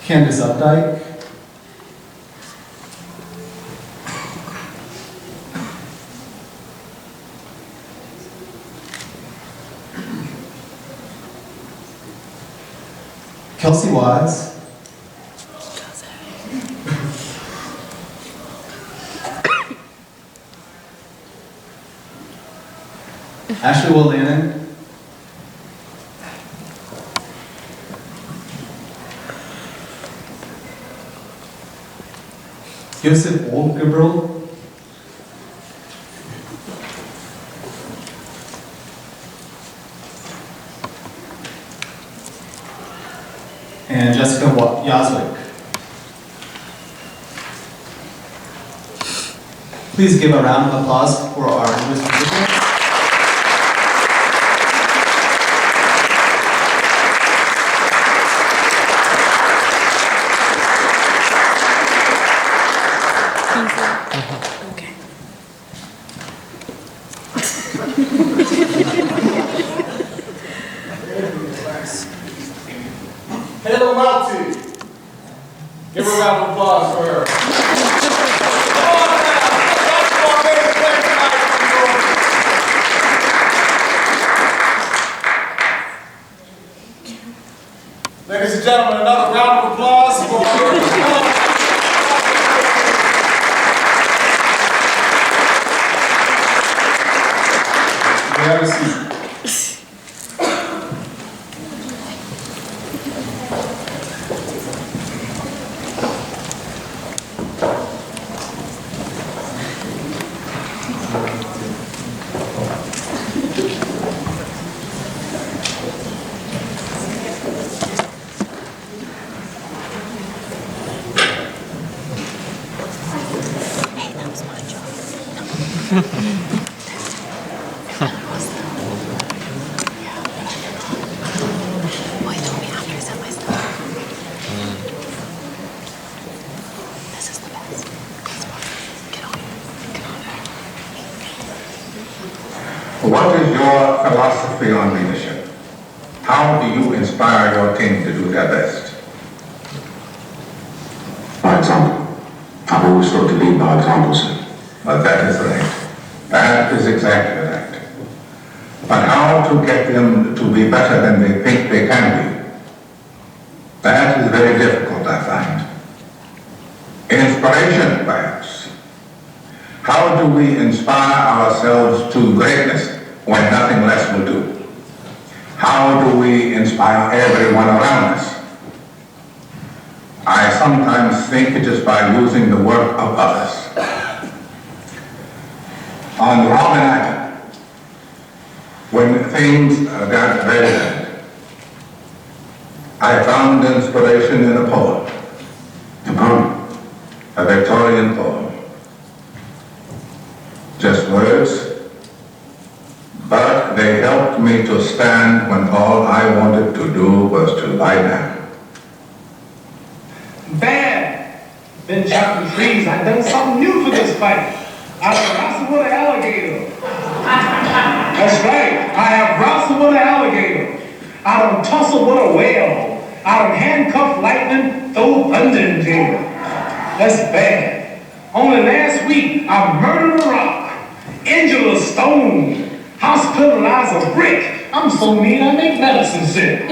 Candace Updike. Kelsey Wise. Ashley Willanen. Joseph Olgebril. And Jessica Yazwick. Please give a round of applause for our newest musicians. Hello, Malty. Give her a round of applause for her. Come on now. That's our main play tonight. Ladies and gentlemen, another round of applause for her. Have a seat. What is your philosophy on leadership? How do you inspire your team to do their best? By example. I've always thought to lead by example, sir. But that is right. That is exactly right. But how to get them to be better than they think they can be? That is very difficult, I find. Inspiration, perhaps. How do we inspire ourselves to greatness when nothing less will do? How do we inspire everyone around us? I sometimes think it is by using the work of others. On Robben Island, when things got very bad, I found inspiration in a poem. The poem. A Victorian poem. Just words, but they helped me to stand when all I wanted to do was to lie down. Bad! Been chopping trees. I've done something new for this fight. I have wrestled with an alligator. That's right. I have wrestled with an alligator. I done tussled with a whale. I done handcuffed lightning, throw thunder in jail. That's bad. Only last week, I murdered a rock. Injured a stone, hospitalized a brick. I'm so mean I make medicine sick.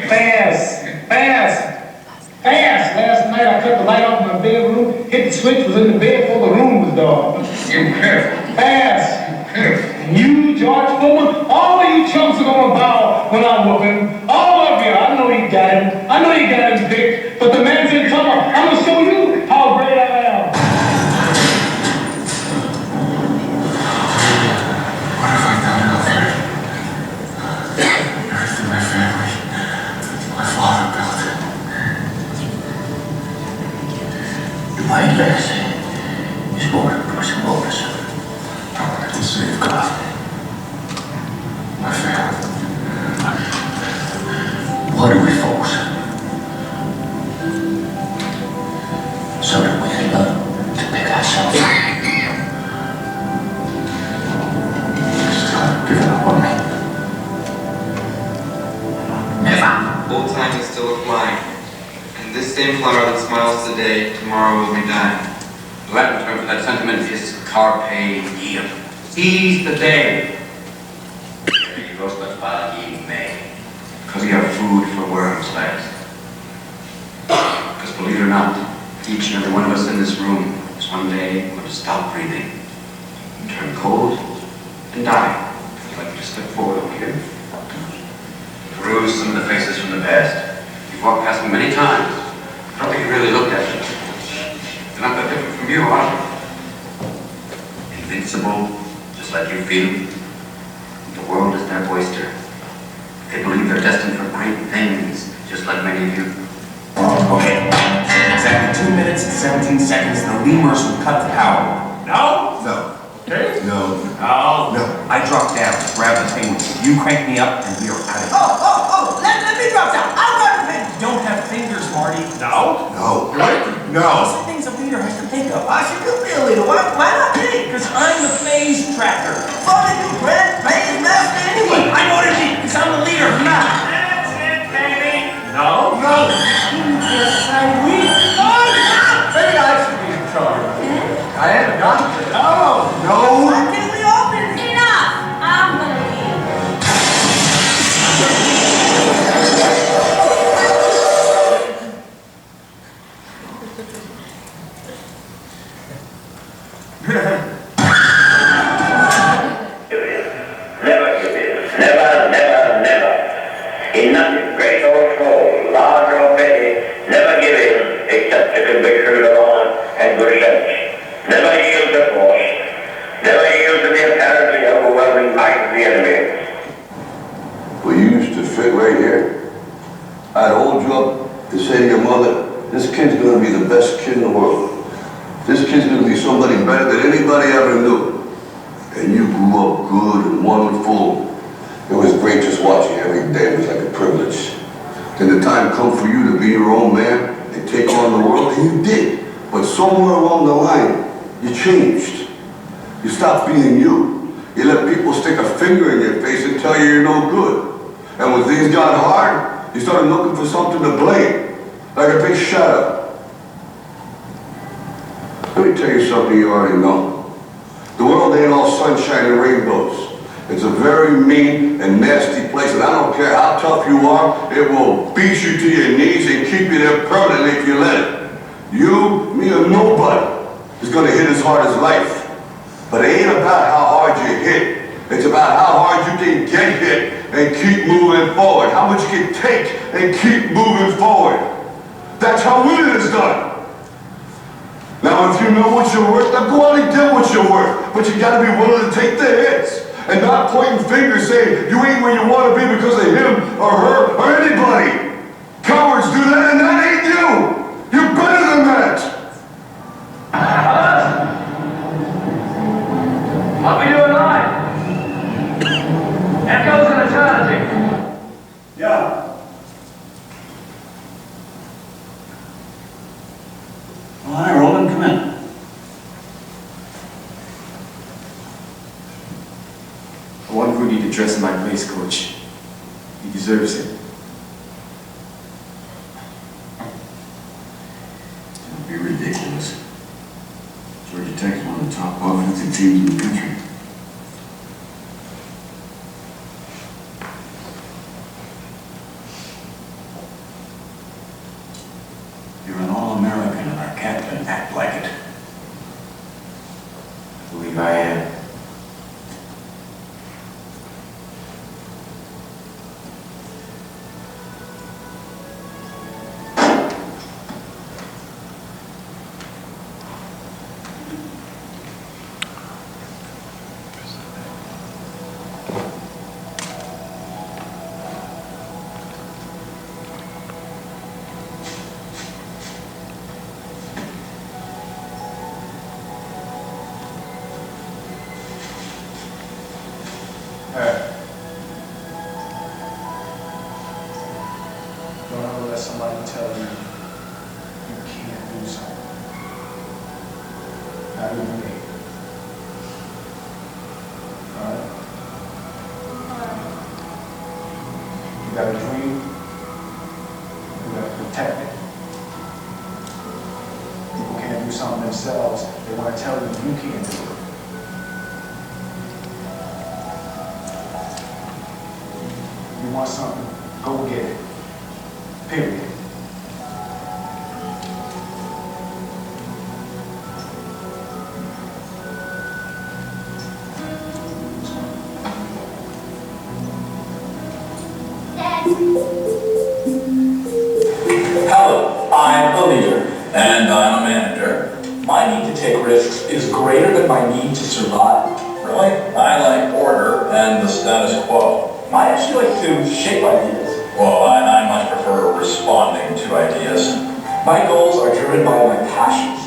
Fast. Last night I cut the light off in my bedroom, hit the switch, was in the bed before the room was dark. Fast. You, George Foreman, all of you chumps are gonna bow when I whoop him. All of you, I know you got him. I know you got him picked, but the man's in trouble. I'm gonna show you how great I am. What have I done over? Everything my family, my father built. My legacy is more than bricks and mortars. I wanted to save God, my family. What do we folks? So that we can learn to pick ourselves up. Stop giving up on me. Never. Old time is still flying. And this same flower that smiles today, tomorrow will be dying. The Latin term for that sentiment is carpe diem. Seize the day. There you go, but ye may. Because you have food for worms' legs. Because believe it or not, each and every one of us in this room is one day going to stop breathing, and turn cold, and die. If you'd like to step forward over here. Peruse some of the faces from the past. You've walked past them many times. I don't think you really looked at them. They're not that different from you, are they? Invincible, just like you feel. The world is their oyster. They believe they're destined for great things, just like many of you. Okay, exactly 2 minutes and 17 seconds, the lemurs will cut the power. No? No. Okay? No. No. No. I drop down, grab the thing, you crank me up, and we are out of here. Let me drop down. I'll grab the thing. You don't have fingers, Marty. No? No. Really? No. Those are things a leader has to think of. I should be a leader. Why not me? Because I'm the phase tracker. Funny you, Brent. Phase master anyway. I know what it means, because I'm the leader, not. That's it, baby. No? No. Yes, I will. Maybe I should be in charge. I am a doctor. No. Why can't we all be leaders? Enough! I'm gonna leave. Never. In nothing, great or small, large or petty, never give in except to conviction of honor and good sense. Never yield to force. Never yield to the apparently overwhelming might of the enemy. Well, you used to fit right here. I'd hold you up to say to your mother, this kid's gonna be the best kid in the world. This kid's gonna be somebody better than anybody ever knew. And you grew up good and wonderful. It was great just watching you every day. It was like a privilege. Then the time come for you to be your own man and take on the world, and you did. But somewhere along the line, you changed. You stopped being you. You let people stick a finger in your face and tell you you're no good. And when things got hard, you started looking for something to blame, like a big shadow. Let me tell you something you already know. The world ain't all sunshine and rainbows. It's a very mean and nasty place, and I don't care how tough you are, it will beat you to your knees and keep you there permanently if you let it. You, me, or nobody is gonna hit as hard as life. But it ain't about how hard you hit. It's about how hard you can get hit and keep moving forward. How much you can take and keep moving forward. That's how winning is done. Now, if you know what you're worth, then go out and get what you're worth. But you gotta be willing to take the hits and not pointing fingers saying you ain't where you want to be because of him or her or anybody. Cowards do that, and that ain't you. You're better than that. What we doing live? Echoes in eternity. Yeah. All right, Roland, come in. I want Rudy to dress in my place, Coach. He deserves it. Don't be ridiculous. Georgia Tech is one of the top offensive teams in the country. You're an All-American and our captain. Act like it. I believe I am. Don't ever let somebody tell you you can't do something. Not even me. Alright? You got a dream. You gotta protect it. People can't do something themselves. They want to tell you you can't do it. You want something, go get it. Period. Hello, I'm a leader, and I'm a manager. My need to take risks is greater than my need to survive. Really? I like order and the status quo. I actually like to shape ideas. Well, I much prefer responding to ideas. My goals are driven by my passions.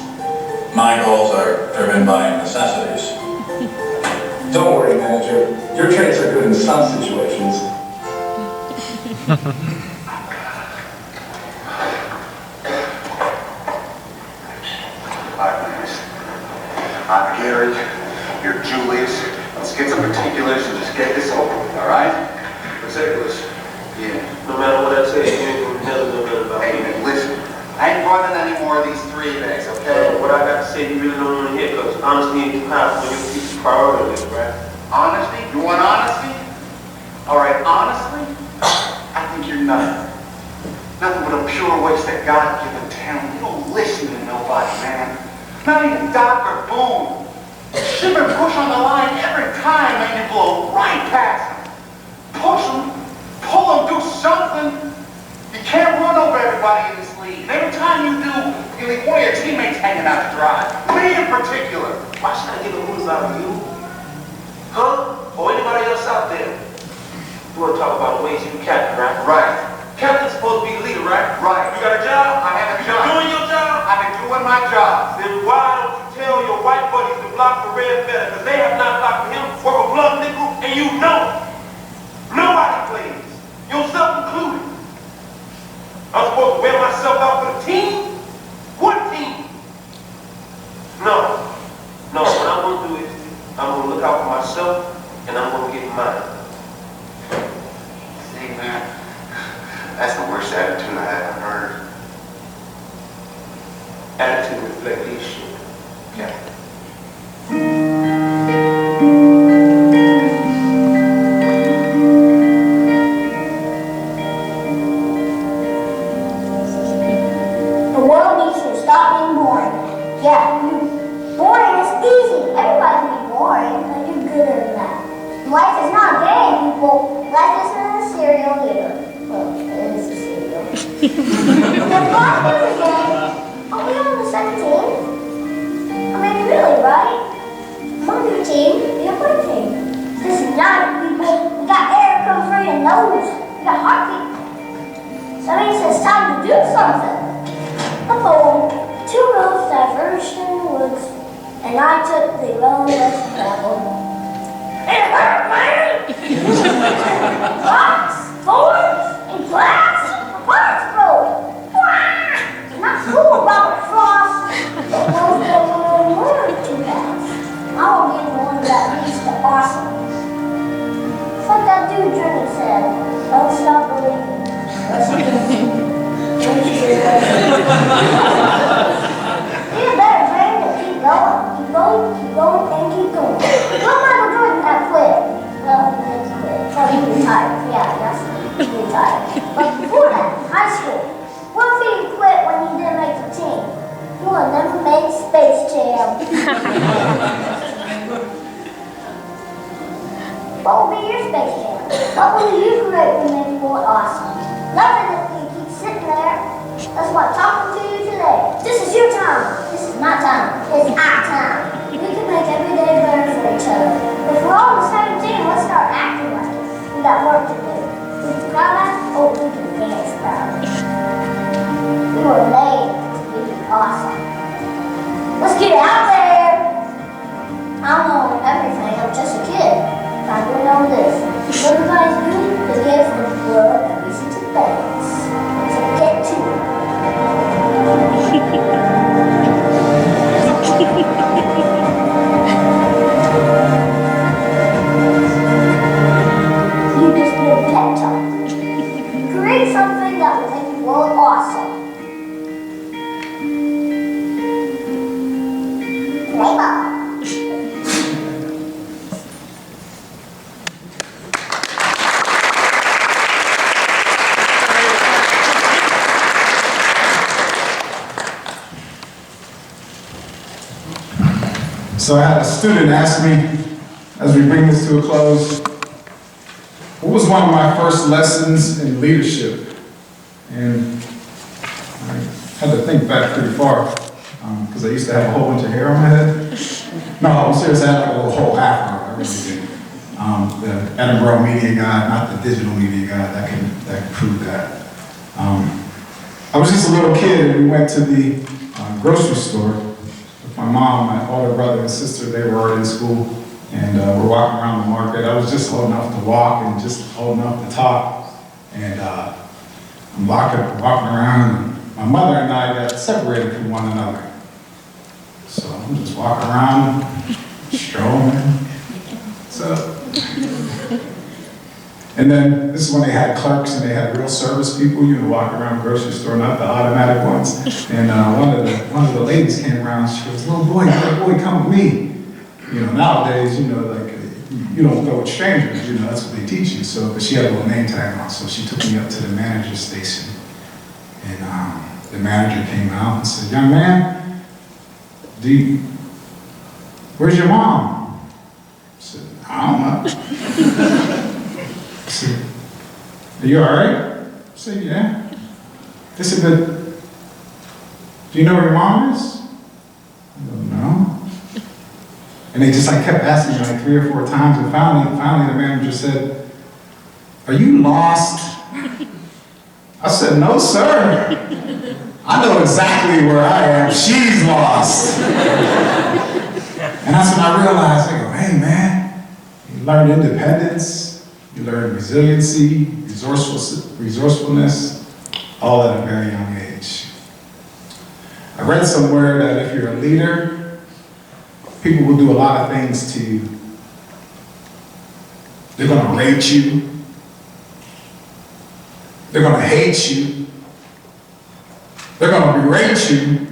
My goals are driven by necessities. Don't worry, manager. Your traits are good in some situations. I'm Gary, you're Julius. Let's get some particulars and just get this over with, all right? Particulars? Yeah. No matter what I say, you ain't gonna tell me nothing about Hey, me. listen, I ain't running any more of these 3 bags, okay? What I got to say, you really don't want to hear, because honesty ain't too high for your future priority, right? Honesty? You want honesty? All right, honestly, I think you're nothing. Nothing but a pure waste of God-given talent. You don't listen to nobody, man. Not even Dr. Boone. Shiver push on the line every time, man, you blow right past him. Push him, pull him, do something. You can't run over everybody in this league. Every time you do, you leave one of your teammates hanging out to dry. Me in particular. Why should I give a who's out of you? Huh? Or anybody else out there? You want to talk about the ways you captain, right? Right. Captain's supposed to be the leader, right? Right. You got a job? I have a You job. doing your job? I've been doing my job. Then why don't tell your white buddies to block for red feather, because they have not blocked for him or for blood nickel, and you know it. Nobody plays, yourself included. I'm supposed to wear myself out for the team? What team? No, what I'm gonna do is, I'm gonna look out for myself, and I'm gonna get mine. See, man, that's the worst attitude I ever heard. Attitude reflect leadership. Yeah. The world needs to stop being boring. Yeah, boring is easy. Everybody can be boring, but you're gooder than that. Life is not a game, people. Life isn't a cereal either. Well, it is a cereal. The life is a game. Are we on the second team? I mean, really, right? I'm on your team, you're my team. This is not people. We got air coming through your nose. We got heartbeat. So that means it's time to do something. The poem, 2 roads diverged in the woods, and I took the road less traveled. It hurt, man! Rocks, thorns, and glass, the parts broke. Not cool, Robert Frost, but those that were too fast. I will be the one that leads to awesome. It's like that dude Jimmy said, don't stop believing. Be a better dream to keep going. Keep going, and keep going. Look, Michael Jordan got quit. Well, he didn't quit. So he retired. Yeah, that's he retired. But before that, high school. What if he quit when he didn't make the team? He would have never made Space Jam. What will be your Space Jam? What will you create to make more awesome? Nothing that you keep sitting there. That's why I'm talking to you today. This is your time. This is my time. It's our time. We can make every day better for each other. If we're all on the same team, let's start acting like it. We got work to do. We can cry back, or we can dance about it. We were made to be awesome. Let's get out there. I don't know everything. I'm just a kid. I do know this. Everybody's good to give the world a reason to dance. So get to it. You just need a pep talk. Create something that will make the world awesome. Play ball. So I had a student ask me, as we bring this to a close, what was one of my first lessons in leadership? And I had to think back pretty far, because I used to have a whole bunch of hair on my head. No, I'm serious, I had like a little whole afro, I really did. The Edinburgh media guy, not the digital media guy, that can prove that. I was just a little kid and we went to the grocery store. My mom, my older brother and sister, they were already in school, and we're walking around the market. I was just old enough to walk and just old enough to talk, and I'm walking around, and my mother and I got separated from one another. So I'm just walking around, strolling. What's up? And then this is when they had clerks and they had real service people, you know, walking around the grocery store, not the automatic ones. And one of the ladies came around, she goes, little boy, come with me. You know, nowadays, you know, like, you don't go with strangers, you know, that's what they teach you. So, but she had a little name tag on, so she took me up to the manager's station. And the manager came out and said, young man, where's your mom? I said, I don't know. I said, are you all right? I said, yeah. They said, but do you know where your mom is? I go, no. And they just like kept asking me like 3 or 4 times, and finally the manager said, are you lost? I said, no, sir. I know exactly where I am. She's lost. And that's when I realized, I go, hey man, you learn independence, you learn resiliency, resourcefulness, all at a very young age. I read somewhere that if you're a leader, people will do a lot of things to you. They're gonna rate you. They're gonna hate you. They're gonna berate you.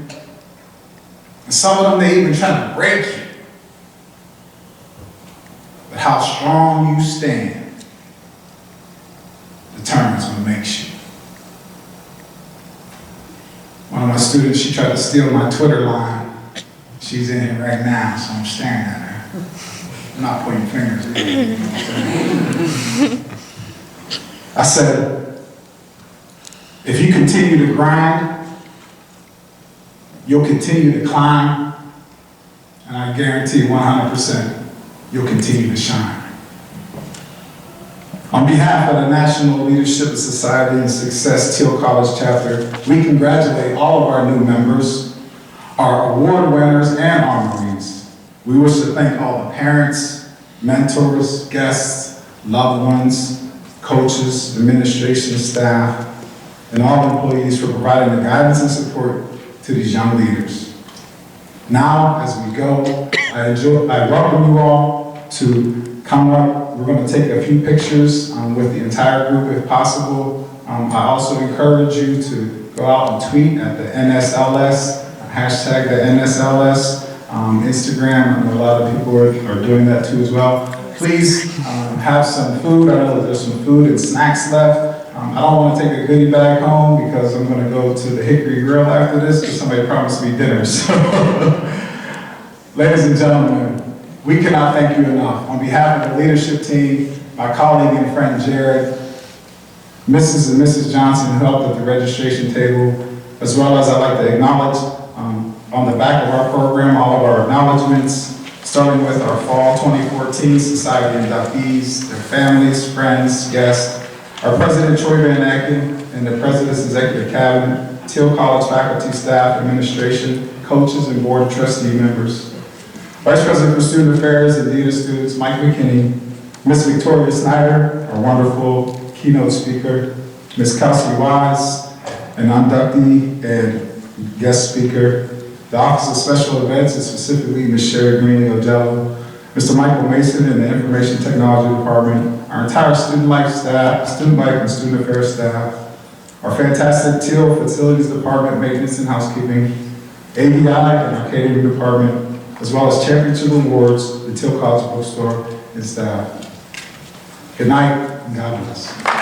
And some of them, they even try to break you. But how strong you stand determines what makes you. One of my students, she tried to steal my Twitter line. She's in here right now, so I'm staring at her. I'm not pointing fingers. I said, if you continue to grind, you'll continue to climb, and I guarantee 100% you'll continue to shine. On behalf of the National Leadership Society and Success Thiel College chapter, we congratulate all of our new members, our award winners and honorees. We wish to thank all the parents, mentors, guests, loved ones, coaches, administration staff, and all employees for providing the guidance and support to these young leaders. Now, as we go, I welcome you all to come up. We're going to take a few pictures with the entire group if possible. I also encourage you to go out and tweet at the NSLS, hashtag the NSLS, Instagram. I know a lot of people are doing that too as well. Please have some food. I know that there's some food and snacks left. I don't want to take a goodie bag home because I'm going to go to the Hickory Grill after this because somebody promised me dinner. So, ladies and gentlemen, we cannot thank you enough. On behalf of the leadership team, my colleague and friend Jared, Mrs. and Mrs. Johnson who helped at the registration table, as well as I'd like to acknowledge on the back of our program all of our acknowledgments, starting with our Fall 2014 Society inductees, their families, friends, guests, our President Troy Van Aken and the President's Executive Cabinet, Thiel College faculty, staff, administration, coaches, and board of trustee members. Vice President for Student Affairs and Dean of Students, Mike McKinney, Ms. Victoria Snyder, our wonderful keynote speaker, Ms. Kelsey Wise, an inductee and guest speaker, the Office of Special Events, and specifically Ms. Sherry Green-Odello, Mr. Michael Mason in the Information Technology Department, our entire student life staff, student life and student affairs staff, our fantastic Thiel Facilities Department, Maintenance and Housekeeping, ABI and our catering department, as well as championship awards, the Thiel College bookstore and staff. Good night and God bless.